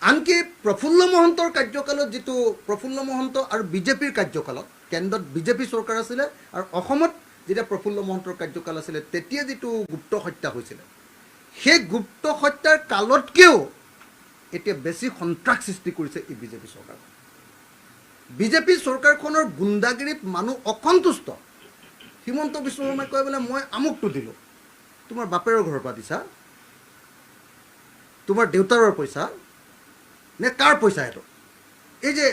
আনকি প্ৰফুল্ল মহন্তৰ কাৰ্যকালত যিটো প্ৰফুল্ল মহন্ত আৰু বিজেপিৰ কাৰ্যকালত কেন্দ্ৰত বিজেপি চৰকাৰ আছিলে আৰু অসমত যেতিয়া প্ৰফুল্ল মহন্তৰ কাৰ্যকাল আছিলে তেতিয়া যিটো গুপ্ত হত্যা হৈছিলে সেই গুপ্ত হত্যাৰ কালতকৈও এতিয়া বেছি সন্ত্ৰাস সৃষ্টি কৰিছে এই বিজেপি চৰকাৰ বিজেপি চৰকাৰখনৰ গুণ্ডাগিৰিত মানুহ অসন্তুষ্ট হিমন্ত বিশ্ব শৰ্মাই কয় বোলে মই আমুকটো দিলোঁ তোমাৰ বাপেৰৰ ঘৰৰ পৰা দিছা তোমাৰ দেউতাৰৰ পইচা নে কাৰ পইচা এইটো এই যে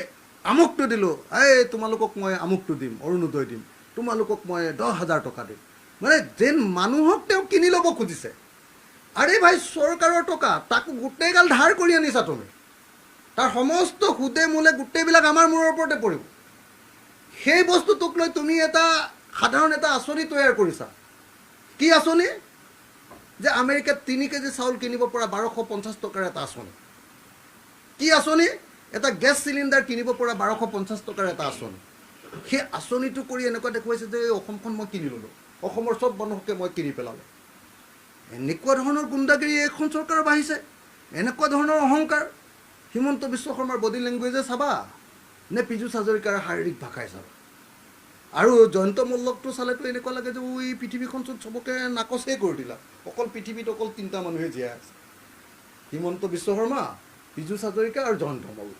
আমুকটো দিলোঁ এই তোমালোকক মই আমুকটো দিম অৰুণোদয় দিম তোমালোকক মই 10,000 টকা দিম মানে যেন মানুহক তেওঁ কিনি ল'ব খুজিছে আৰে ভাই চৰকাৰৰ টকা তাকো গোটেইগাল ধাৰ কৰি আনিছা তুমি তাৰ সমস্ত সুদে মূলে গোটেইবিলাক আমাৰ মূৰৰ ওপৰতে পৰিব সেই বস্তুটোক লৈ তুমি এটা সাধাৰণ এটা আঁচনি তৈয়াৰ কৰিছা কি আঁচনি যে আমেৰিকাত 3 কেজি চাউল কিনিব পৰা 1250 টকাৰ এটা আঁচনি কি আঁচনি এটা গেছ চিলিণ্ডাৰ কিনিব পৰা 1250 টকাৰ এটা আঁচনি সেই আঁচনিটো কৰি এনেকুৱা দেখুৱাইছে যে অসমখন মই কিনি ল'লোঁ অসমৰ চব মানুহকে মই কিনি পেলালোঁ এনেকুৱা ধৰণৰ গুণ্ডাগিৰি এখন চৰকাৰ বাঢ়িছে এনেকুৱা ধৰণৰ অহংকাৰ হিমন্ত বিশ্ব শৰ্মাৰ বডি লেংগুৱেজে চাবা নে পীযুষ হাজৰিকাৰ শাৰীৰিক ভাষাই চাবা আৰু জয়ন্ত মল্লকটো চালেতো এনেকুৱা লাগে যে এই পৃথিৱীখন চবকে নাকচেই কৰি দিলা অকল পৃথিৱীত অকল 3টা মানুহে জীয়াই আছে হিমন্ত বিশ্ব শৰ্মা পীযুষ হাজৰিকা আৰু জয়ন্ত মল্ল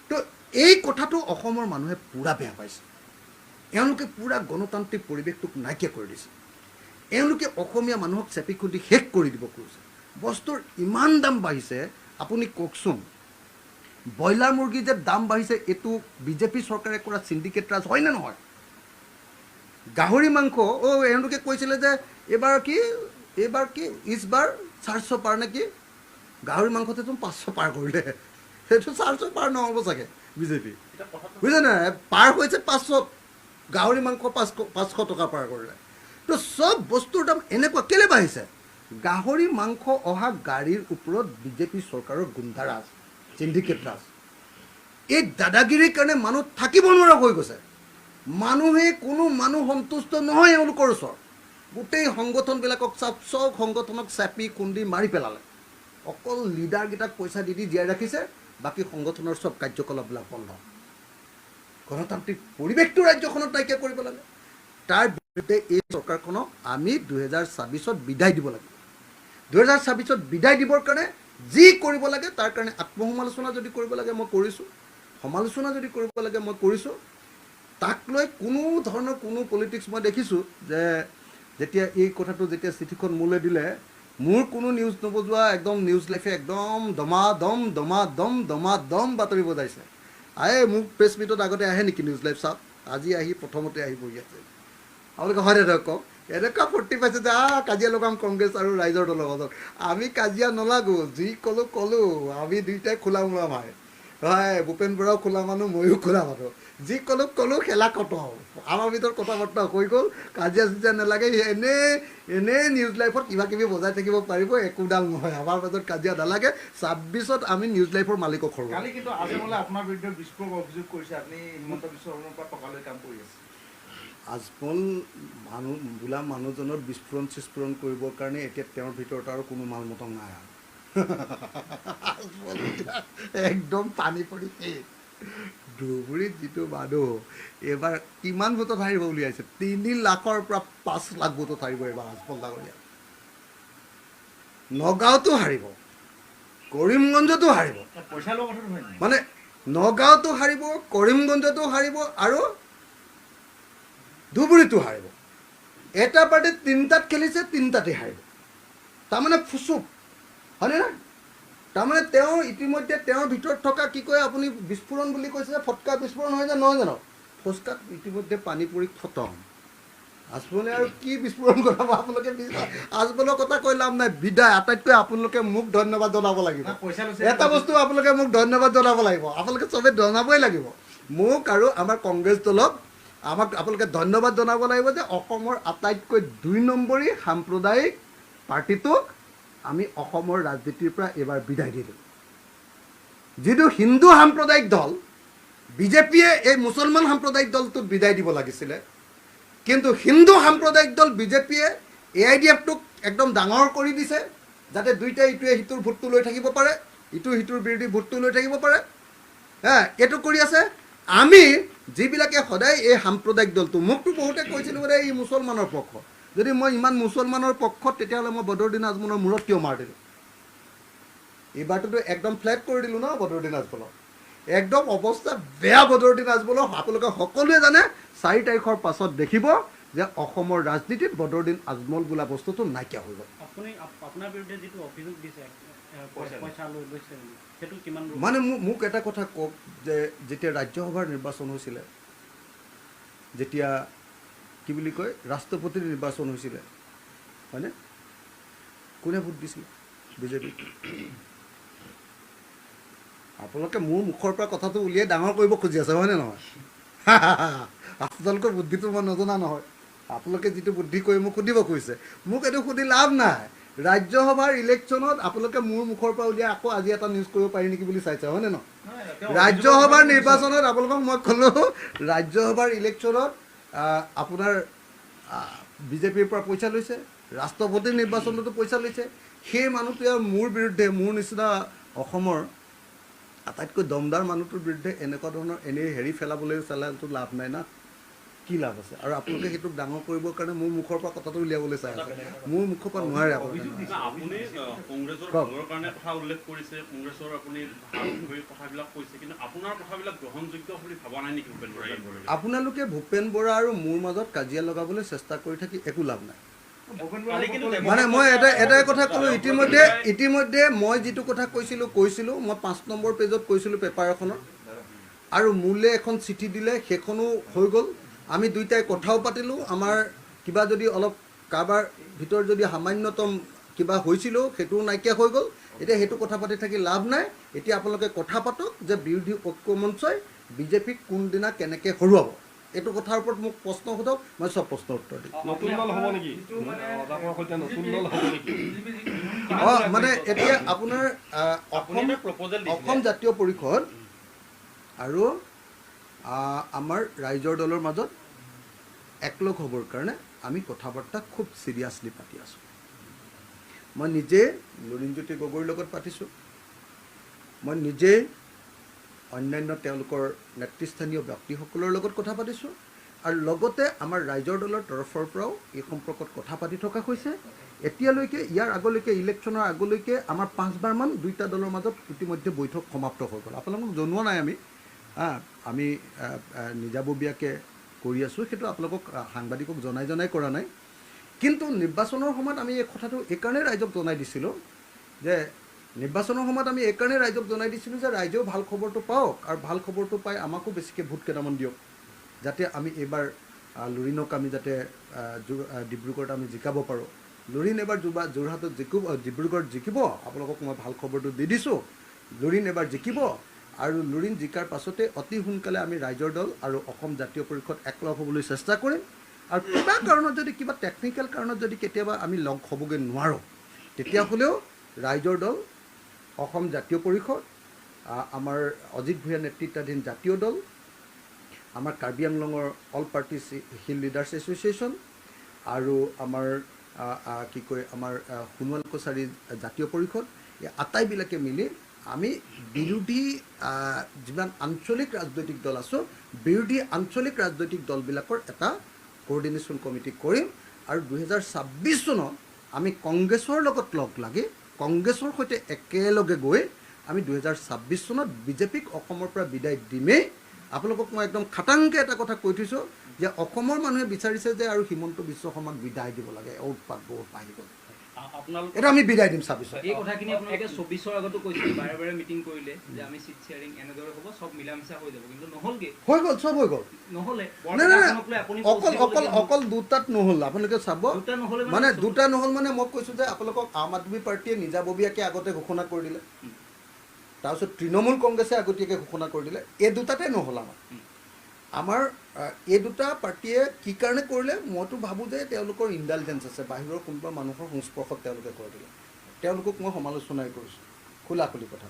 তো এই কথাটো অসমৰ মানুহে পূৰা বেয়া পাইছে এওঁলোকে পূৰা গণতান্ত্ৰিক পৰিৱেশটোক নাইকিয়া কৰি দিছে এওঁলোকে অসমীয়া মানুহক চেপি খুন্দি শেষ কৰি দিব খুজিছে বস্তুৰ ইমান দাম বাঢ়িছে আপুনি কওকচোন ব্ৰইলাৰ মুৰ্গী যে দাম বাঢ়িছে এইটো বিজেপি চৰকাৰে কৰা চিণ্ডিকেট ৰাজ হয় নে নহয় গাহৰি মাংস এওঁলোকে কৈছিলে যে এইবাৰ কি ইছবাৰ 400 পাৰ নেকি গাহৰি মাংসতেতো 500 পাৰ কৰিলে সেইটো 400 পাৰ নহ'ব চাগে বিজেপি বুজিছে নাই পাৰ হৈছে 500 গাহৰি মাংস 500 টকা পাৰ কৰিলে তো সব বস্তুৰ দাম এনেকুৱা কেলৈ বাঢ়িছে গাহৰি মাংস অহা গাড়ীৰ ওপৰত বিজেপি চৰকাৰৰ গুণ্ডাৰাজ চিণ্ডিকেট ৰাজ এই দাদাগিৰিৰ কাৰণে মানুহ থাকিব নোৱাৰা হৈ গৈছে মানুহে কোনো মানুহ সন্তুষ্ট নহয় এওঁলোকৰ ওচৰত গোটেই সংগঠনবিলাকক চব সংগঠনক চেপি খুন্দি মাৰি পেলালে অকল লিডাৰকেইটাক পইচা দি জীয়াই ৰাখিছে বাকী সংগঠনৰ চব কাৰ্যকলাপবিলাক বন্ধ গণতান্ত্ৰিক পৰিৱেশটো ৰাজ্যখনত নাইকিয়া কৰিব লাগে তাৰ বিৰুদ্ধে এই চৰকাৰখনক আমি 2026ত বিদায় দিব লাগিব 2026ত বিদায় দিবৰ কাৰণে যি কৰিব লাগে তাৰ কাৰণে আত্মসমালোচনা যদি কৰিব লাগে মই কৰিছোঁ সমালোচনা যদি কৰিব লাগে মই কৰিছোঁ তাক লৈ কোনো ধৰণৰ কোনো পলিটিক্স মই দেখিছোঁ যে যেতিয়া এই কথাটো যেতিয়া চিঠিখন মোলৈ দিলে মোৰ কোনো নিউজ নবজোৱা একদম নিউজ লাইফে একদম দমাদম বাতৰি বজাইছে মোক প্ৰেছ মিটত আগতে আহে নেকি নিউজ লাইভ চাওক আজি আহি প্ৰথমতে আহি বহি আছে আপোনালোকে হয় দাদা কওক এনেকুৱা ফূৰ্তি পাইছে যে কাজিয়া লগাম কংগ্ৰেছ আৰু ৰাইজৰ দলৰ মাজত আমি কাজিয়া নলাগো যি ক'লোঁ আমি দুইটাই খোলা মোলা ভাই হয় ভূপেন বৰাও খোলা মানুহ ময়ো খোলা মানুহ যি ক'লোঁ খেলা খতম আমাৰ ভিতৰত কথা বতৰা হৈ গ'ল কাজিয়া চাজিয়া নালাগে এনেই নিউজ লাইফত কিবা কিবি বজাই থাকিব পাৰিব একোডাল নহয় আমাৰ মাজত কাজিয়া নালাগে 26ত আমি নিউজ লাইফৰ মালিকক সৰু কালি কিন্তু আজমলে আপোনাৰ বিৰুদ্ধে বিস্ফোৰক অভিযোগ কৰিছে আপুনি হিমন্ত বিশ্ব শৰ্মাৰ পৰা টকা লৈ কাম কৰি আছে আজমল বোলা মানুহজনৰ বিস্ফোৰণ কৰিবৰ কাৰণে এতিয়া তেওঁৰ ভিতৰত আৰু কোনো মাল মতং নাই একদম পানী পৰি ধুবুৰীত যিটো মানুহ এইবাৰ কিমান ভোটত হাৰিব উলিয়াইছে 3 লাখৰ পৰা 5 লাখ ভোটত হাৰিব এইবাৰ আজমল ডাঙৰীয়া নগাঁৱতো হাৰিব কৰিমগঞ্জতো হাৰিব পইচা লোৱা কথাটো হয় মানে নগাঁৱতো হাৰিব কৰিমগঞ্জতো হাৰিব আৰু ধুবুৰীতো হাৰিব এটা পাৰ্টি 3টাত খেলিছে 3টাতে হাৰিব তাৰমানে ফুচুক হয়নে না তাৰমানে তেওঁ ইতিমধ্যে তেওঁৰ ভিতৰত থকা কি কয় আপুনি বিস্ফোৰণ বুলি কৈছে যে ফটকা বিস্ফোৰণ হয় যে নহয় জানো ফটকাত ইতিমধ্যে পানী পৰি খতম আজমলে আৰু কি বিস্ফোৰণ কৰাব আপোনালোকে আজমলৰ কথা কৈ লাভ নাই বিদায় আটাইতকৈ আপোনালোকে মোক ধন্যবাদ জনাব লাগিব পইচা লৈছে এটা বস্তু আপোনালোকে মোক ধন্যবাদ জনাব লাগিব আপোনালোকে চবে জনাবই লাগিব মোক আৰু আমাৰ কংগ্ৰেছ দলক আমাক আপোনালোকে ধন্যবাদ জনাব লাগিব যে অসমৰ আটাইতকৈ 2 নম্বৰী সাম্প্ৰদায়িক পাৰ্টিটোক আমি অসমৰ ৰাজনীতিৰ পৰা এবাৰ বিদায় দিলোঁ যিটো হিন্দু সাম্প্ৰদায়িক দল বিজেপিয়ে এই মুছলমান সাম্প্ৰদায়িক দলটোক বিদায় দিব লাগিছিলে কিন্তু হিন্দু সাম্প্ৰদায়িক দল বিজেপিয়ে AIDF-টোক একদম ডাঙৰ কৰি দিছে যাতে দুইটাই ইটোৱে সিটোৰ ভোটটো লৈ থাকিব পাৰে ইটো সিটোৰ বিৰোধী ভোটটো লৈ থাকিব পাৰে এইটো কৰি আছে আমি যিবিলাকে সদায় এই সাম্প্ৰদায়িক দলটো মোকতো বহুতে কৈছিলোঁ বোলে এই মুছলমানৰ পক্ষ যদি মই ইমান মুছলমানৰ পক্ষত তেতিয়াহ'লে মই বদৰুদ্দিন আজমলৰ মূৰত কিয় মাৰ দিলোঁ এইবাৰটোতো একদম ফ্লেট কৰি দিলোঁ ন বদৰুদ্দিন আজমলৰ একদম অৱস্থা বেয়া বদৰুদ্দিন আজমলৰ আপোনালোকে সকলোৱে জানে 4 তাৰিখৰ পাছত দেখিব যে অসমৰ ৰাজনীতিত বদৰুদ্দিন আজমল বোলা বস্তুটো নাইকিয়া হৈ গ'ল আপুনি আপোনাৰ বিৰুদ্ধে যিটো অভিযোগ দিছে পইচা লৈ লৈছে সেইটো কিমান মানে মোক এটা কথা কওক যে যেতিয়া ৰাজ্যসভাৰ নিৰ্বাচন হৈছিলে যেতিয়া কি বুলি কয় ৰাষ্ট্ৰপতিৰ নিৰ্বাচন হৈছিলে হয়নে কোনে ভোট দিছিল বিজেপি আপোনালোকে মোৰ মুখৰ পৰা কথাটো উলিয়াই ডাঙৰ কৰিব খুজি আছে হয়নে নহয় আপোনালোকৰ বুদ্ধিটো মই নজনা নহয় আপোনালোকে যিটো বুদ্ধি কৰি মোক সুধিব খুজিছে মোক এইটো সুধি লাভ নাই ৰাজ্যসভাৰ ইলেকশ্যনত আপোনালোকে মোৰ মুখৰ পৰা উলিয়াই আকৌ আজি এটা নিউজ কৰিব পাৰি নেকি বুলি চাইছে হয়নে নহয় ৰাজ্যসভাৰ নিৰ্বাচনত আপোনালোকক মই ক'লোঁ ৰাজ্যসভাৰ ইলেকশ্যনত আপোনাৰ বিজেপিৰ পৰা পইচা লৈছে ৰাষ্ট্ৰপতিৰ নিৰ্বাচনতো পইচা লৈছে সেই মানুহটোৱে মোৰ বিৰুদ্ধে মোৰ নিচিনা অসমৰ আটাইতকৈ দমদাৰ মানুহটোৰ বিৰুদ্ধে এনেকুৱা ধৰণৰ এনেই হেৰি ফেলাবলৈ চালেতো লাভ নাই না কি লাভ আছে আৰু আপোনালোকে সেইটোক ডাঙৰ কৰিবৰ কাৰণে মোৰ মুখৰ পৰা কথাটো উলিয়াবলৈ চাই আছে মোৰ মুখৰ পৰা নোৱাৰে আপুনি কংগ্ৰেছৰ ভালৰ কাৰণে কথা উল্লেখ কৰিছে কংগ্ৰেছৰ আপুনি ভাল হৈ কথাবিলাক কৈছে কিন্তু আপোনাৰ কথাবিলাক গ্ৰহণযোগ্য বুলি ভাবা নাই নেকি ভূপেন বৰাই আপোনালোকে ভূপেন বৰা আৰু মোৰ মাজত কাজিয়া লগাবলৈ চেষ্টা কৰি থাকি একো লাভ নাই মানে মই এটাই কথা ক'লোঁ ইতিমধ্যে মই যিটো কথা কৈছিলোঁ মই 5 নম্বৰ পেজত কৈছিলোঁ পেপাৰ এখনত আৰু মোলৈ এখন চিঠি দিলে সেইখনো হৈ গ'ল আমি দুইটাই কথাও পাতিলোঁ আমাৰ কিবা যদি অলপ কাৰোবাৰ ভিতৰত যদি সামান্যতম কিবা হৈছিলো সেইটোও নাইকিয়া হৈ গ'ল এতিয়া সেইটো কথা পাতি থাকি লাভ নাই এতিয়া আপোনালোকে কথা পাতক যে বিৰোধী ঐক্য মঞ্চই বিজেপিক কোনদিনা কেনেকৈ হৰুৱাব এইটো কথাৰ ওপৰত মোক প্ৰশ্ন সোধক মই সব প্ৰশ্নৰ উত্তৰ দিম নতুন দল হ'ব নেকি নতুন দল হ'ব নেকি মানে এতিয়া আপোনাৰ অসম জাতীয় পৰিষদ আৰু আমাৰ ৰাইজৰ দলৰ মাজত একলগ হ'বৰ কাৰণে আমি কথা বাৰ্তা খুব চিৰিয়াছলি পাতি আছোঁ মই নিজে লুৰিণজ্যোতি গগৈৰ লগত পাতিছোঁ মই নিজে অন্যান্য তেওঁলোকৰ নেতৃস্থানীয় ব্যক্তিসকলৰ লগত কথা পাতিছোঁ আৰু লগতে আমাৰ ৰাইজৰ দলৰ তৰফৰ পৰাও এই সম্পৰ্কত কথা পাতি থকা হৈছে এতিয়ালৈকে ইয়াৰ আগলৈকে ইলেকশ্যনৰ আগলৈকে আমাৰ 5বাৰমান দুইটা দলৰ মাজত ইতিমধ্যে বৈঠক সমাপ্ত হৈ গ'ল আপোনালোকক জনোৱা নাই আমি নিজাববীয়াকৈ কৰি আছোঁ সেইটো আপোনালোকক সাংবাদিকক জনাই কৰা নাই কিন্তু নিৰ্বাচনৰ সময়ত আমি এই কথাটো এইকাৰণে ৰাইজক জনাই দিছিলোঁ যে নিৰ্বাচনৰ সময়ত আমি এইকাৰণে ৰাইজক জনাই দিছিলোঁ যে ৰাইজেও ভাল খবৰটো পাওক আৰু ভাল খবৰটো পাই আমাকো বেছিকৈ ভোট কেইটামান দিয়ক যাতে আমি এইবাৰ লুৰিণক আমি যাতে ডিব্ৰুগড়ত আমি জিকাব পাৰোঁ লুৰিণ এবাৰ যোৰহাটত জিকিব ডিব্ৰুগড়ত জিকিব আপোনালোকক মই ভাল খবৰটো দি দিছোঁ লুৰিণ এবাৰ জিকিব আৰু লুৰিণ জিকাৰ পাছতে অতি সোনকালে আমি ৰাইজৰ দল আৰু অসম জাতীয় পৰিষদ একলগ হ'বলৈ চেষ্টা কৰিম আৰু কিবা কাৰণত যদি কিবা টেকনিকেল কাৰণত যদি কেতিয়াবা আমি লগ হ'বগৈ নোৱাৰোঁ তেতিয়াহ'লেও ৰাইজৰ দল অসম জাতীয় পৰিষদ আমাৰ অজিত ভূঞা নেতৃত্বাধীন জাতীয় দল আমাৰ কাৰ্বি আংলঙৰ all party hill leaders association আৰু আমাৰ কি কয় আমাৰ সোণোৱাল কছাৰী জাতীয় পৰিষদ এই আটাইবিলাকে মিলি আমি বিৰোধী যিমান আঞ্চলিক ৰাজনৈতিক দল আছোঁ বিৰোধী আঞ্চলিক ৰাজনৈতিক দলবিলাকৰ এটা কোঅৰ্ডিনেশ্যন কমিটি কৰিম আৰু 2026 চনত আমি কংগ্ৰেছৰ লগত লগ লাগি কংগ্ৰেছৰ সৈতে একেলগে গৈ আমি 2026 চনত বিজেপিক অসমৰ পৰা বিদায় দিমেই আপোনালোকক মই একদম খাটাংকৈ এটা কথা কৈ থৈছোঁ যে অসমৰ মানুহে বিচাৰিছে যে আৰু হিমন্ত বিশ্ব শৰ্মাক বিদায় দিব লাগে উৎপাত বহুত বাঢ়ি গ'ল আপোনালোক এটা আমি বিদায় দিম 26ত। এই কথাখিনি আপোনালোকে 24ৰ আগতো কৈছিল, বাৰে বাৰে মিটিং কৰিলে যে আমি চিট শ্বেয়াৰিং এনেদৰে হ'ব, চব মিলা মিছা হৈ যাব, কিন্তু নহ'লগে, হৈ গ'ল, চব হৈ গ'ল। নহ'লে নাই নাই বৰপেটাখনক লৈ আপুনি অকল দুটাত নহ'ল। আপোনালোকে চাব, দুটা নহ'লে মানে দুটা নহ'ল মানে মই কৈছোঁ যে আপোনালোকক আম আদমি পাৰ্টীয়ে নিজাববীয়াকৈ আগতে ঘোষণা কৰি দিলে, তাৰপিছত তৃণমূল কংগ্ৰেছে আগতীয়াকৈ ঘোষণা কৰি দিলে, এই দুটাতে নহ'ল আমাৰ এই দুটা পাৰ্টীয়ে কি কাৰণে কৰিলে, মইতো ভাবোঁ যে তেওঁলোকৰ ইণ্টেলিজেঞ্চ আছে, বাহিৰৰ কোনোবা মানুহৰ সংস্পৰ্শত তেওঁলোকে কৰি দিলে। তেওঁলোকক মই সমালোচনাই কৰিছোঁ, খোলাখুলি কথা।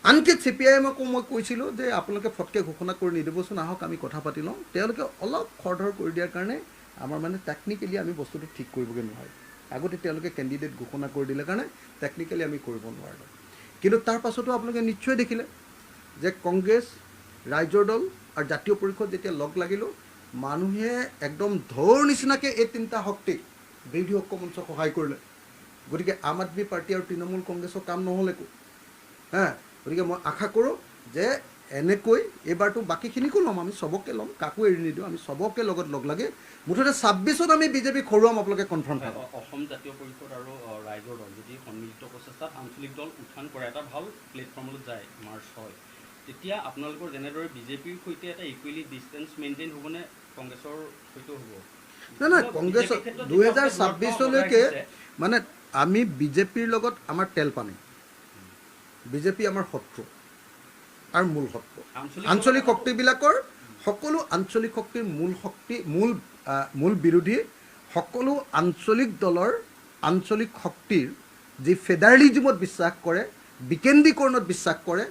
আনকি CPIMকো মই কৈছিলোঁ যে আপোনালোকে ফটকৈ ঘোষণা কৰি নিদিবচোন, আহক আমি কথা পাতি লওঁ। তেওঁলোকে অলপ খৰধৰ কৰি দিয়াৰ কাৰণে আমাৰ মানে টেকনিকেলি আমি বস্তুটো ঠিক কৰিবগৈ নোৱাৰোঁ। আগতে তেওঁলোকে কেণ্ডিডেট ঘোষণা কৰি দিলে কাৰণে টেকনিকেলি আমি কৰিব নোৱাৰিলোঁ। কিন্তু তাৰ পাছতো আপোনালোকে নিশ্চয় দেখিলে যে কংগ্ৰেছ, ৰাইজৰ দল আৰু জাতীয় পৰিষদ যেতিয়া লগ লাগিলোঁ, মানুহে একদম ঢৌৰ নিচিনাকৈ এই তিনিটা শক্তিক বিৰোধী ঐক্য মঞ্চক সহায় কৰিলে। গতিকে আম আদমি পাৰ্টী আৰু তৃণমূল কংগ্ৰেছৰ কাম নহ'ল একো। গতিকে মই আশা কৰোঁ যে এনেকৈ এইবাৰতো বাকীখিনিকো ল'ম, আমি চবকে ল'ম, কাকো এৰি নিদিওঁ, আমি চবকে লগত লগ লাগি মুঠতে 26ত আমি বিজেপিক হৰুৱাম, আপোনালোকে কনফাৰ্ম পাব। অসম জাতীয় পৰিষদ আৰু ৰাইজৰ দল যদি সন্মিলিত প্ৰচেষ্টাত আঞ্চলিক দল উত্থান কৰে, এটা ভাল প্লেটফৰ্মলৈ যায়, মাৰ্চ হয়, তেতিয়া আপোনালোকৰ যেনেদৰে বিজেপিৰ সৈতে এটা ইকুৱেলি ডিষ্টেঞ্চ মেইনটেইন হ'বনে কংগ্ৰেছৰ সৈতেও হ'ব? নাই কংগ্ৰেছৰ 2026লৈকে মানে আমি বিজেপিৰ লগত আমাৰ তেল পানী, বিজেপি আমাৰ শত্ৰু আৰু মূল শত্ৰু। আঞ্চলিক শক্তিবিলাকৰ সকলো আঞ্চলিক শক্তিৰ মূল বিৰোধী, সকলো আঞ্চলিক দলৰ আঞ্চলিক শক্তিৰ যি ফেডাৰেলিজিমত বিশ্বাস কৰে, বিকেন্দ্ৰীকৰণত বিশ্বাস কৰে,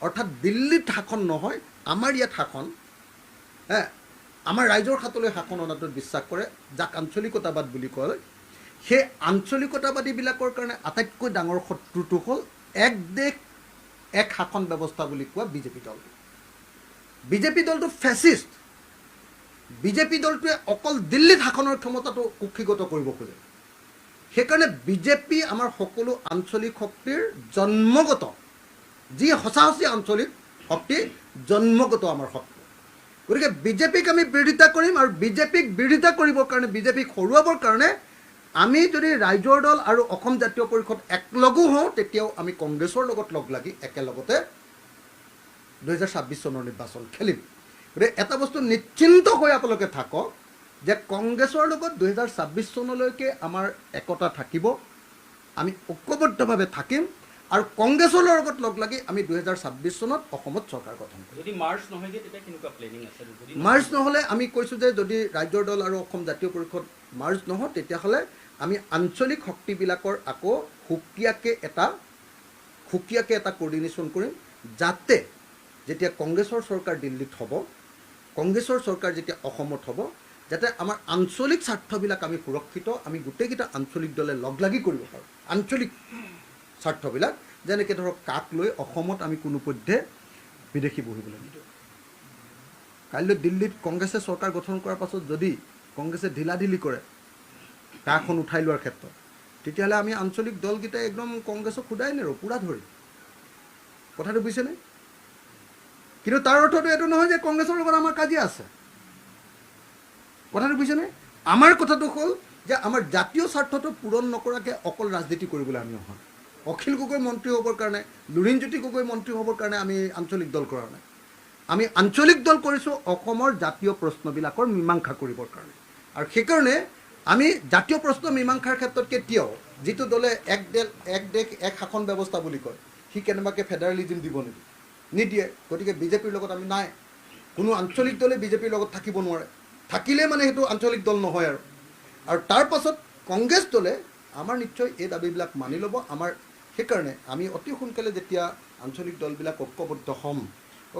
অৰ্থাৎ দিল্লীত শাসন নহয়, আমাৰ ইয়াত শাসন, আমাৰ ৰাইজৰ হাতলৈ শাসন অনাটোত বিশ্বাস কৰে, যাক আঞ্চলিকতাবাদ বুলি কয়। সেই আঞ্চলিকতাবাদীবিলাকৰ কাৰণে আটাইতকৈ ডাঙৰ শত্ৰুটো হ'ল এক দেশ এক শাসন ব্যৱস্থা বুলি কোৱা বিজেপি দলটো। বিজেপি দলটো ফেচিষ্ট। বিজেপি দলটোৱে অকল দিল্লীত শাসনৰ ক্ষমতাটো কুক্ষিগত কৰিব খোজে। সেইকাৰণে বিজেপি আমাৰ সকলো আঞ্চলিক শক্তিৰ জন্মগত, যি সঁচা আঞ্চলিক শক্তি জন্মগত আমাৰ শক্তি। গতিকে বিজেপিক আমি বিৰোধিতা কৰিম, আৰু বিজেপিক বিৰোধিতা কৰিবৰ কাৰণে, বিজেপিক হৰুৱাবৰ কাৰণে আমি যদি ৰাইজৰ দল আৰু অসম জাতীয় পৰিষদ একলগো হওঁ, তেতিয়াও আমি কংগ্ৰেছৰ লগত লগ লাগি একেলগতে 2026 চনৰ নিৰ্বাচন খেলিম। গতিকে এটা বস্তু নিশ্চিন্ত হৈ আপোনালোকে থাকক যে কংগ্ৰেছৰ লগত 2026 চনলৈকে আমাৰ একতা থাকিব, আমি ঐক্যবদ্ধভাৱে থাকিম, আৰু কংগ্ৰেছৰ লগত লগ লাগি আমি 2026 চনত অসমত চৰকাৰ গঠন কৰিম। যদি মাৰ্চ নহয়গৈ তেতিয়া কেনেকুৱা প্লেনিং আছে? মাৰ্চ নহ'লে আমি কৈছোঁ যে যদি ৰাইজৰ দল আৰু অসম জাতীয় পৰিষদ মাৰ্চ নহয়, তেতিয়াহ'লে আমি আঞ্চলিক শক্তিবিলাকৰ আকৌ সুকীয়াকৈ এটা কোৰ্ডিনেশ্যন কৰিম, যাতে যেতিয়া কংগ্ৰেছৰ চৰকাৰ দিল্লীত হ'ব, কংগ্ৰেছৰ চৰকাৰ যেতিয়া অসমত হ'ব, যাতে আমাৰ আঞ্চলিক স্বাৰ্থবিলাক আমি সুৰক্ষিত, আমি গোটেইকেইটা আঞ্চলিক দলে লগ লাগি কৰিব পাৰোঁ। আঞ্চলিক স্বাৰ্থবিলাক যেনেকৈ ধৰক কাক লৈ অসমত আমি কোনোপধ্যে বিদেশী বহিবলৈ নিদিওঁ। কাইলৈ দিল্লীত কংগ্ৰেছে চৰকাৰ গঠন কৰাৰ পাছত যদি কংগ্ৰেছে ঢিলাঢিলি কৰে কাখন উঠাই লোৱাৰ ক্ষেত্ৰত, তেতিয়াহ'লে আমি আঞ্চলিক দলকেইটাই একদম কংগ্ৰেছক সোধাই নেৰোঁ, পূৰা ধৰি। কথাটো বুজিছেনে? কিন্তু তাৰ অৰ্থটো এইটো নহয় যে কংগ্ৰেছৰ লগত আমাৰ কাজিয়া আছে। কথাটো বুজিছেনে? আমাৰ কথাটো হ'ল যে আমাৰ জাতীয় স্বাৰ্থটো পূৰণ নকৰাকৈ অকল ৰাজনীতি কৰিবলৈ আমি নহয়। অখিল গগৈ মন্ত্ৰী হ'বৰ কাৰণে, লুৰিণজ্যোতি গগৈ মন্ত্ৰী হ'বৰ কাৰণে আমি আঞ্চলিক দল কৰা নাই। আমি আঞ্চলিক দল কৰিছোঁ অসমৰ জাতীয় প্ৰশ্নবিলাকৰ মীমাংসা কৰিবৰ কাৰণে। আৰু সেইকাৰণে আমি জাতীয় প্ৰশ্ন মীমাংসাৰ ক্ষেত্ৰত কেতিয়াও যিটো দলে এক দেশ এক শাসন ব্যৱস্থা বুলি কয়, সি কেনেবাকৈ ফেডাৰেলিজিম দিব নিদিয়ে। গতিকে বিজেপিৰ লগত আমি নাই, কোনো আঞ্চলিক দলে বিজেপিৰ লগত থাকিব নোৱাৰে। থাকিলে মানে সেইটো আঞ্চলিক দল নহয়। আৰু তাৰ পাছত কংগ্ৰেছ দলে আমাৰ নিশ্চয় এই দাবীবিলাক মানি ল'ব। আমাৰ সেইকাৰণে আমি অতি সোনকালে যেতিয়া আঞ্চলিক দলবিলাক ঐক্যবদ্ধ হ'ম,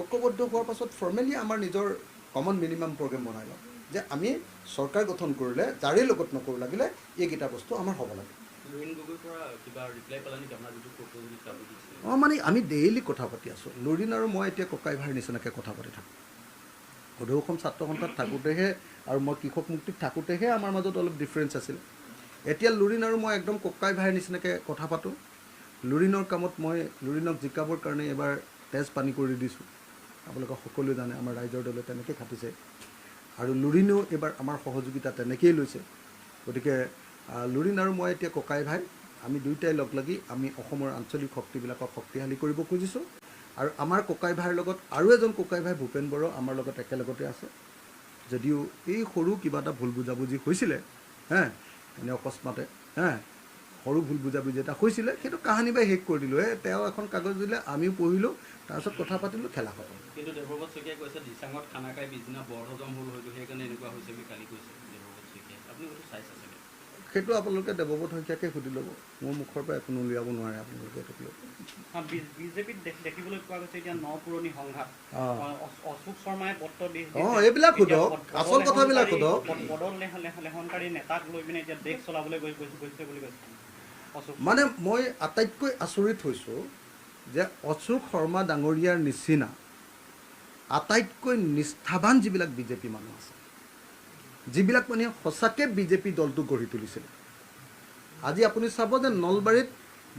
ঐক্যবদ্ধ হোৱাৰ পাছত ফৰ্মেলি আমাৰ নিজৰ কমন মিনিমাম প্ৰগ্ৰেম বনাই ল'ম যে আমি চৰকাৰ গঠন কৰিলে যাৰে লগত নকৰোঁ লাগিলে এইকেইটা বস্তু আমাৰ হ'ব লাগে। মানে আমি ডেইলি কথা পাতি আছোঁ। লুৰিণ আৰু মই এতিয়া ককাই ভাইৰ নিচিনাকৈ কথা পাতি থাকোঁ। সদৌ অসম ছাত্ৰ সন্থাত থাকোঁতেহে আৰু মই কৃষক মুক্তিত থাকোঁতেহে আমাৰ মাজত অলপ ডিফাৰেঞ্চ আছিল। এতিয়া লুৰিণ আৰু মই একদম ককাই ভাইৰ নিচিনাকৈ কথা পাতোঁ। লুৰিণৰ কামত মই লুৰিণক জিকাবৰ কাৰণে এবাৰ তেজ পানী কৰি দিছোঁ। আপোনালোকে সকলোৱে জানে আমাৰ ৰাইজৰ দলে তেনেকৈ খাটিছে, আৰু লুৰিণেও এইবাৰ আমাৰ সহযোগিতা তেনেকৈয়ে লৈছে। গতিকে লুৰিণ আৰু মই এতিয়া ককাই ভাই আমি দুয়োটাই লগ লাগি আমি অসমৰ আঞ্চলিক শক্তিবিলাকক শক্তিশালী কৰিব খুজিছোঁ আৰু আমাৰ ককাই ভাইৰ লগত আৰু এজন ককাই ভাই ভূপেন বড়ো আমাৰ লগত একেলগতে আছে যদিও এই সৰু কিবা এটা ভুল বুজাবুজি হৈছিলে এনে অকস্মাতে সৰু ভুল বুজাবুজি এটা হৈছিলে সেইটো কাহানী বাই শেষ কৰি দিলোঁ তেওঁ এখন কাগজ দিলে আমিও পঢ়িলোঁ তাৰপিছত কথা পাতিলোঁ খেলা খতম কিন্তু দেৱব্ৰত শইকীয়াই কৈছে দিচাঙত খানা খাই পিছদিনা বৰহজম হ'ল হয়তো সেইকাৰণে এনেকুৱা হৈছে বুলি কালি কৈছে দেৱব্ৰত শইকীয়াই আপুনি হয়তো চাইছে চাগে সেইটো আপোনালোকে দেৱব্ৰত শইকীয়াকে সুধি ল'ব মোৰ মুখৰ পৰা একো উলিয়াব নোৱাৰে আপোনালোকে এইটোক লৈ বিজেপিত দেখিবলৈ পোৱা গৈছে এতিয়া ন পুৰণি সংঘাত অশোক শৰ্মাই পত্ৰ দি এইবিলাক সোধক আচল কথাবিলাক সোধক বদল লেহনকাৰী নেতাক লৈ পিনে এতিয়া দেশ চলাবলৈ গৈছে বুলি কৈছে মানে মই আটাইতকৈ আচৰিত হৈছোঁ যে অশোক শৰ্মা ডাঙৰীয়াৰ নিচিনা আটাইতকৈ নিষ্ঠাৱান যিবিলাক বিজেপি মানুহ আছে যিবিলাক মানুহে সঁচাকৈ বিজেপি দলটো গঢ়ি তুলিছিল আজি আপুনি চাব যে নলবাৰীত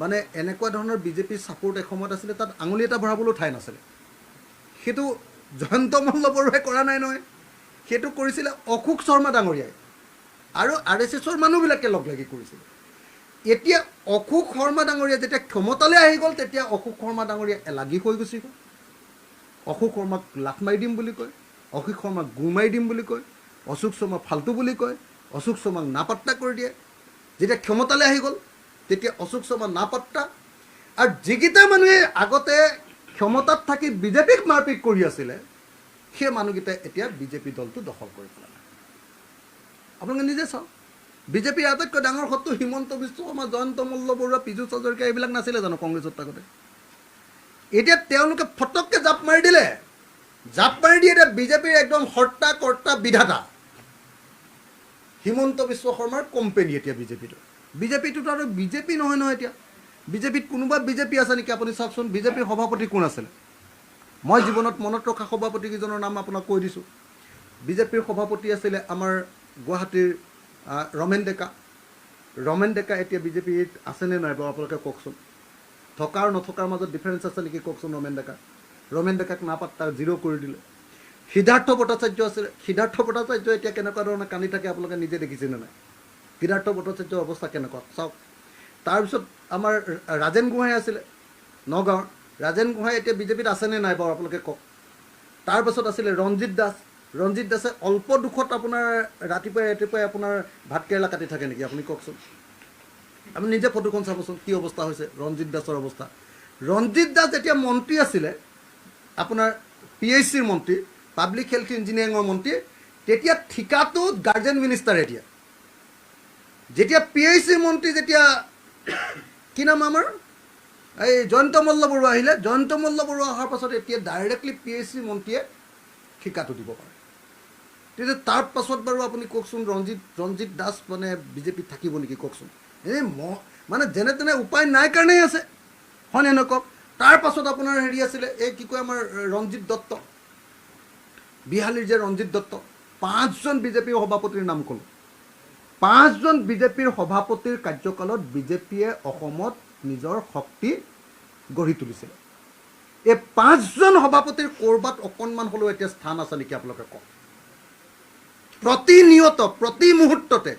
মানে এনেকুৱা ধৰণৰ বিজেপিৰ ছাপোৰ্ট এসময়ত আছিলে তাত আঙুলি এটা ভৰাবলৈ ঠাই নাছিলে সেইটো জয়ন্ত মল্ল বৰুৱাই কৰা নাই নহয় সেইটো কৰিছিলে অশোক শৰ্মা ডাঙৰীয়াই আৰু RSSৰ মানুহবিলাকে লগ লাগি কৰিছিলে এতিয়া অশোক শৰ্মা ডাঙৰীয়া যেতিয়া ক্ষমতালৈ আহি গ'ল তেতিয়া অশোক শৰ্মা ডাঙৰীয়া এলাগি হৈ গুচি গ'ল অশোক শৰ্মাক লাখ মাৰি দিম বুলি কয় অশোক শৰ্মাক গুৰ মাৰি দিম বুলি কয় অশোক শৰ্মা ফাল্টু বুলি কয় অশোক শৰ্মাক নাপাত্তা কৰি দিয়ে যেতিয়া ক্ষমতালৈ আহি গ'ল তেতিয়া অশোক শৰ্মা নাপাত্তা আৰু যিকেইটা মানুহে আগতে ক্ষমতাত থাকি বিজেপিক মাৰপিট কৰি আছিলে সেই মানুহকেইটাই এতিয়া বিজেপি দলটো দখল কৰি পেলালে আপোনালোকে নিজে চাওক বিজেপিৰ আটাইতকৈ ডাঙৰ শত্ৰু হিমন্ত বিশ্ব শৰ্মা জয়ন্ত মল্ল বৰুৱা পীযুষ হাজৰিকা এইবিলাক নাছিলে জানো কংগ্ৰেছত থাকোঁতে এতিয়া তেওঁলোকে ফটককৈ জাপ মাৰি দিলে জাপ মাৰি দিয়ে এতিয়া বিজেপিৰ একদম হৰ্তা কৰ্তা বিধাতা হিমন্ত বিশ্ব শৰ্মাৰ কোম্পেনী এতিয়া বিজেপিটোতো আৰু বিজেপি নহয় এতিয়া বিজেপিত কোনোবা বিজেপি আছে নেকি আপুনি চাওকচোন বিজেপিৰ সভাপতি কোন আছিলে মই জীৱনত মনত ৰখা সভাপতিকেইজনৰ নাম আপোনাক কৈ দিছোঁ বিজেপিৰ সভাপতি আছিলে আমাৰ গুৱাহাটীৰ ৰমেন ডেকা এতিয়া বিজেপিত আছেনে নাই বাৰু আপোনালোকে কওকচোন থকা আৰু নথকাৰ মাজত ডিফাৰেঞ্চ আছে নেকি কওকচোন ৰমেন ডেকাক নাপাত্তা জিৰ' কৰি দিলে সিদ্ধাৰ্থ ভট্টাচাৰ্য আছিলে সিদ্ধাৰ্থ ভট্টাচাৰ্য এতিয়া কেনেকুৱা ধৰণে কান্দি থাকে আপোনালোকে নিজে দেখিছেনে নাই সিদ্ধাৰ্থ ভট্টাচাৰ্যৰ অৱস্থা কেনেকুৱা চাওক তাৰপিছত আমাৰ ৰাজেন গোহাঁই আছিলে নগাঁৱৰ ৰাজেন গোহাঁই এতিয়া বিজেপিত আছেনে নাই বাৰু আপোনালোকে কওক তাৰপাছত আছিলে ৰঞ্জিত দাসে অল্প দুখত আপোনাৰ ৰাতিপুৱাই আপোনাৰ ভাত কেৰেলা কাটি থাকে নেকি আপুনি কওকচোন আপুনি নিজে ফটোখন চাবচোন কি অৱস্থা হৈছে ৰঞ্জিত দাসৰ অৱস্থা ৰঞ্জিত দাস যেতিয়া মন্ত্ৰী আছিলে আপোনাৰ PHCৰ মন্ত্ৰী পাব্লিক হেল্থ ইঞ্জিনিয়াৰিঙৰ মন্ত্ৰী তেতিয়া ঠিকাটো গাৰ্জেন মিনিষ্টাৰে দিয়া যেতিয়া PHCৰ মন্ত্ৰী যেতিয়া কি নাম আমাৰ এই জয়ন্ত মল্ল বৰুৱা আহিলে জয়ন্ত মল্ল বৰুৱা অহাৰ পাছত এতিয়া ডাইৰেক্টলি PHCৰ মন্ত্ৰীয়ে ঠিকাটো দিব পাৰে তেতিয়া তাৰ পাছত বাৰু আপুনি কওকচোন ৰঞ্জিত দাস মানে বিজেপিত থাকিব নেকি কওকচোন এই মানে যেনে তেনে উপায় নাই কাৰণেই আছে হয়নে নকওক তাৰ পাছত আপোনাৰ হেৰি আছিলে এই কি কয় আমাৰ ৰঞ্জিত দত্ত বিহালীৰ যে ৰঞ্জিত দত্ত 5জন বিজেপিৰ সভাপতিৰ নাম ক'লোঁ 5জন বিজেপিৰ সভাপতিৰ কাৰ্যকালত বিজেপিয়ে অসমত নিজৰ শক্তি গঢ়ি তুলিছিলে এই 5জন সভাপতিৰ ক'ৰবাত অকণমান হ'লেও এতিয়া স্থান আছে নেকি আপোনালোকে কওক প্ৰতিনিয়ত প্ৰতি মুহূৰ্ততে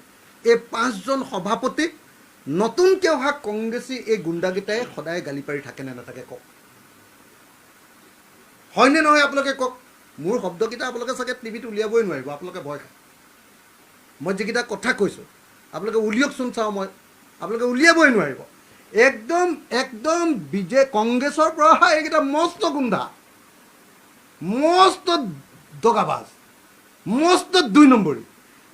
এই 5জন সভাপতিক নতুনকৈ অহা কংগ্ৰেছী এই গুণ্ডাকেইটাই সদায় গালি পাৰি থাকে নে নাথাকে কওক হয়নে নহয় আপোনালোকে কওক মোৰ শব্দকেইটা আপোনালোকে চাগে টিভিত উলিয়াবই নোৱাৰিব আপোনালোকে ভয় খায় মই যিকেইটা কথা কৈছোঁ আপোনালোকে উলিয়াওকচোন চাওঁ মই আপোনালোকে উলিয়াবই নোৱাৰিব একদম কংগ্ৰেছৰ পৰা অহা এইকেইটা মস্ত গুণ্ডা মস্ত দগাবাজ মস্ত 2 নম্বৰী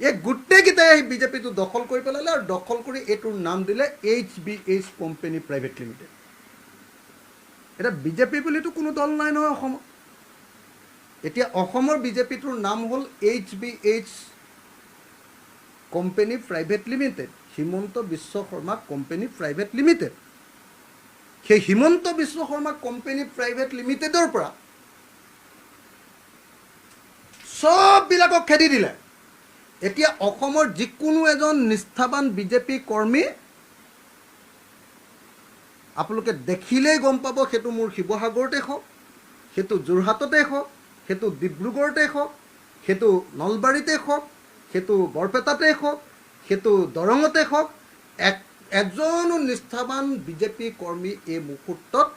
এই গোটেইকেইটাই আহি বিজেপিটো দখল কৰি পেলালে আৰু দখল কৰি এইটোৰ নাম দিলে HBH কোম্পানী প্ৰাইভেট লিমিটেড এটা বিজেপি বুলিতো কোনো দল নাই নহয় অসমত এতিয়া অসমৰ বিজেপিটোৰ নাম হ'ল HBH company private limited Himanta Biswa Sarma company private limited সেই হিমন্ত বিশ্ব শৰ্মা কোম্পানী প্ৰাইভেট লিমিটেডৰ পৰা সববিলাকক খেদি দিলে এতিয়া অসমৰ যিকোনো এজন নিষ্ঠাৱান বিজেপি কৰ্মী আপোনালোকে দেখিলেই গম পাব সেইটো মোৰ শিৱসাগৰতে হওক সেইটো যোৰহাটতে হওক সেইটো ডিব্ৰুগড়তে হওক সেইটো নলবাৰীতে হওক সেইটো বৰপেটাতে হওক সেইটো দৰঙতে হওক এজনো নিষ্ঠাবান বিজেপি কৰ্মী এই মুহূৰ্তত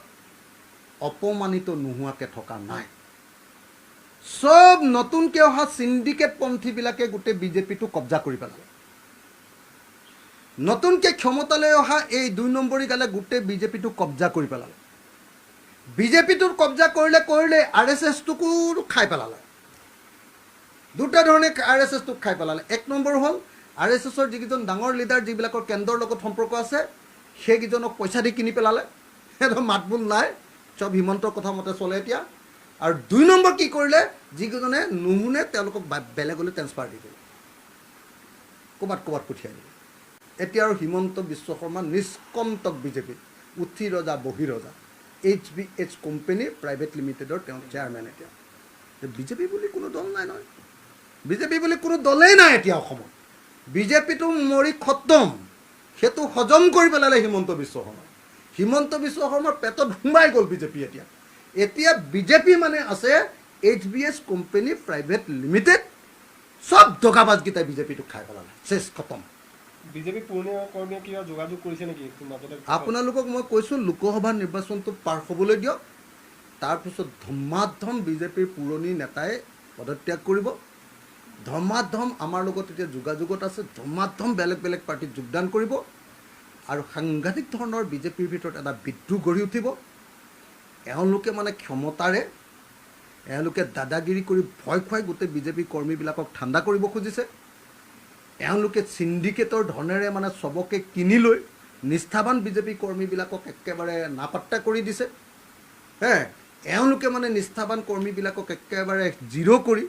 অপমানিত নোহোৱাকৈ থকা নাই। চব নতুনকৈ অহা চিণ্ডিকেটপন্থীবিলাকে গোটেই বিজেপিটো কব্জা কৰি পেলালে। নতুনকৈ ক্ষমতালৈ অহা এই 2 নম্বৰী গালে গোটেই বিজেপিটো কব্জা কৰি পেলালে। বিজেপিটোত কব্জা কৰিলে RSSটোকো খাই পেলালে। দুটা ধৰণে RSSটোক খাই পেলালে। 1 নম্বৰ হ'ল RSSৰ যিকেইজন ডাঙৰ লিডাৰ যিবিলাকৰ কেন্দ্ৰৰ লগত সম্পৰ্ক আছে সেইকেইজনক পইচা দি কিনি পেলালে। সিহঁতৰ মাতবোল নাই, চব হিমন্তৰ কথা মতে চলে এতিয়া। আৰু 2 নম্বৰ কি কৰিলে, যিকেইজনে নুশুনে তেওঁলোকক বেলেগলৈ ট্ৰেন্সফাৰ দি দিলে, ক'ৰবাত পঠিয়াই দিলে। এতিয়া আৰু হিমন্ত বিশ্ব শৰ্মা নিষ্কণ্টক বিজেপি, উঠি ৰজা বহি ৰজা, HBH কোম্পানী প্ৰাইভেট লিমিটেডৰ তেওঁ চেয়াৰমেন। এতিয়া বিজেপি বুলি কোনো দল নাই নহয়, বিজেপি বুলি কোনো দলেই নাই এতিয়া অসমত। বিজেপিটো মৰি খতম, সেইটো হজম কৰি পেলালে হিমন্ত বিশ্ব শৰ্মা। হিমন্ত বিশ্ব শৰ্মাৰ পেটত সোমাই গ'ল বিজেপি। এতিয়া বিজেপি মানে আছে HBH কোম্পানী প্ৰাইভেট লিমিটেড। চব দগাবাজকেইটাই বিজেপিটোক খাই পেলালে, শেষ খতম। বিজেপি পুৰণি কৰ্মীয়ে কিবা যোগাযোগ কৰিছে নেকি মাজতে? আপোনালোকক মই কৈছোঁ লোকসভা নিৰ্বাচনটো পাৰ হ'বলৈ দিয়ক, তাৰপিছত ধমাধম বিজেপিৰ পুৰণি নেতাই পদত্যাগ কৰিব। ধমাধম আমাৰ লগত এতিয়া যোগাযোগত আছে, ধমাধম বেলেগ পাৰ্টিত যোগদান কৰিব। আৰু সাংঘাতিক ধৰণৰ বিজেপিৰ ভিতৰত এটা বিদ্ৰোহ গঢ়ি উঠিব। এওঁলোকে মানে ক্ষমতাৰে এওঁলোকে দাদাগিৰি কৰি ভয় খুৱাই গোটেই বিজেপি কৰ্মীবিলাকক ঠাণ্ডা কৰিব খুজিছে। এওঁলোকে চিণ্ডিকেটৰ ধনেৰে মানে চবকে কিনি লৈ নিষ্ঠাবান বিজেপি কৰ্মীবিলাকক একেবাৰে নাপাত্তা কৰি দিছে। এওঁলোকে মানে নিষ্ঠাবান কৰ্মীবিলাকক একেবাৰে জিৰ' কৰি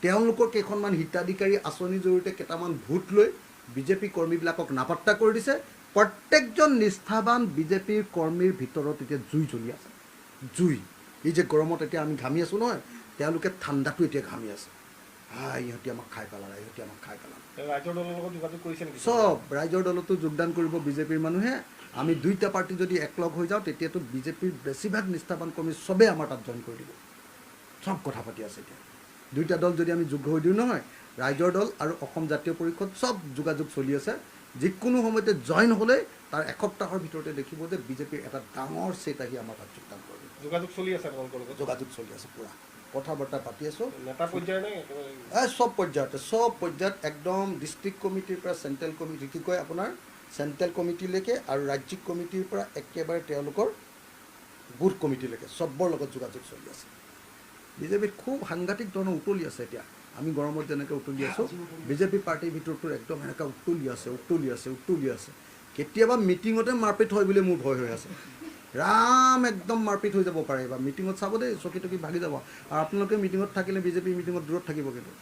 তেওঁলোকৰ কেইখনমান হিতাধিকাৰী আঁচনিৰ জৰিয়তে কেইটামান ভোট লৈ বিজেপি কৰ্মীবিলাকক নাপাত্তা কৰি দিছে। প্ৰত্যেকজন নিষ্ঠাবান বিজেপিৰ কৰ্মীৰ ভিতৰত এতিয়া জুই জ্বলি আছে, জুই। এই যে গৰমত এতিয়া আমি ঘামি আছোঁ নহয়, তেওঁলোকে ঠাণ্ডাটো এতিয়া ঘামি আছে। ইহঁতি আমাক খাই পেলালে, ইহঁতি আমাক খাই পেলালে। ৰাইজৰ দলৰ লগত যোগাযোগ কৰিছে নেকি? চব ৰাইজৰ দলতো যোগদান কৰিব বিজেপিৰ মানুহে। আমি 2টা পাৰ্টি যদি একলগ হৈ যাওঁ তেতিয়াতো বিজেপিৰ বেছিভাগ নিষ্ঠাবান কৰ্মী চবেই আমাৰ তাত জইন কৰি দিব। চব কথা পাতি আছে এতিয়া। 2টা দল যদি আমি যোগ হৈ দিওঁ নহয়, ৰাইজৰ দল আৰু অসম জাতীয় পৰিষদ চব যোগাযোগ চলি আছে। যিকোনো সময়তে জইন হ'লে তাৰ এসপ্তাহৰ ভিতৰতে দেখিব যে বিজেপিৰ এটা ডাঙৰ ছেট আহি আমাৰ তাত যোগদান কৰিব। যোগাযোগ চলি আছে আপোনালোকৰ লগত? যোগাযোগ চলি আছে, পূৰা কথা বাৰ্তা পাতি আছোঁ। নেতা পৰ্যায়ৰ নে? চব পৰ্যায়ত একদম ডিষ্ট্ৰিক্ট কমিটিৰ পৰা চেণ্ট্ৰেল কমিটি, কি কয় আপোনাৰ চেণ্ট্ৰেল কমিটিলৈকে আৰু ৰাজ্যিক কমিটিৰ পৰা একেবাৰে তেওঁলোকৰ বুথ কমিটিলৈকে চবৰ লগত যোগাযোগ চলি আছে। বিজেপিত খুব সাংঘাতিক ধৰণৰ উতলি আছে এতিয়া। আমি গৰমত যেনেকৈ উতলি আছোঁ, বিজেপি পাৰ্টিৰ ভিতৰতো একদম এনেকৈ উতলি আছে। কেতিয়াবা মিটিঙতে মাৰপিট হয় বুলি মোৰ ভয় হৈ আছে। ৰাম, একদম মাৰপিট হৈ যাব পাৰে। এইবাৰ মিটিঙত চাব দেই, চকী টকী ভাগি যাব। আৰু আপোনালোকে মিটিঙত থাকিলে বিজেপি মিটিঙত দূৰত থাকিব কিন্তু।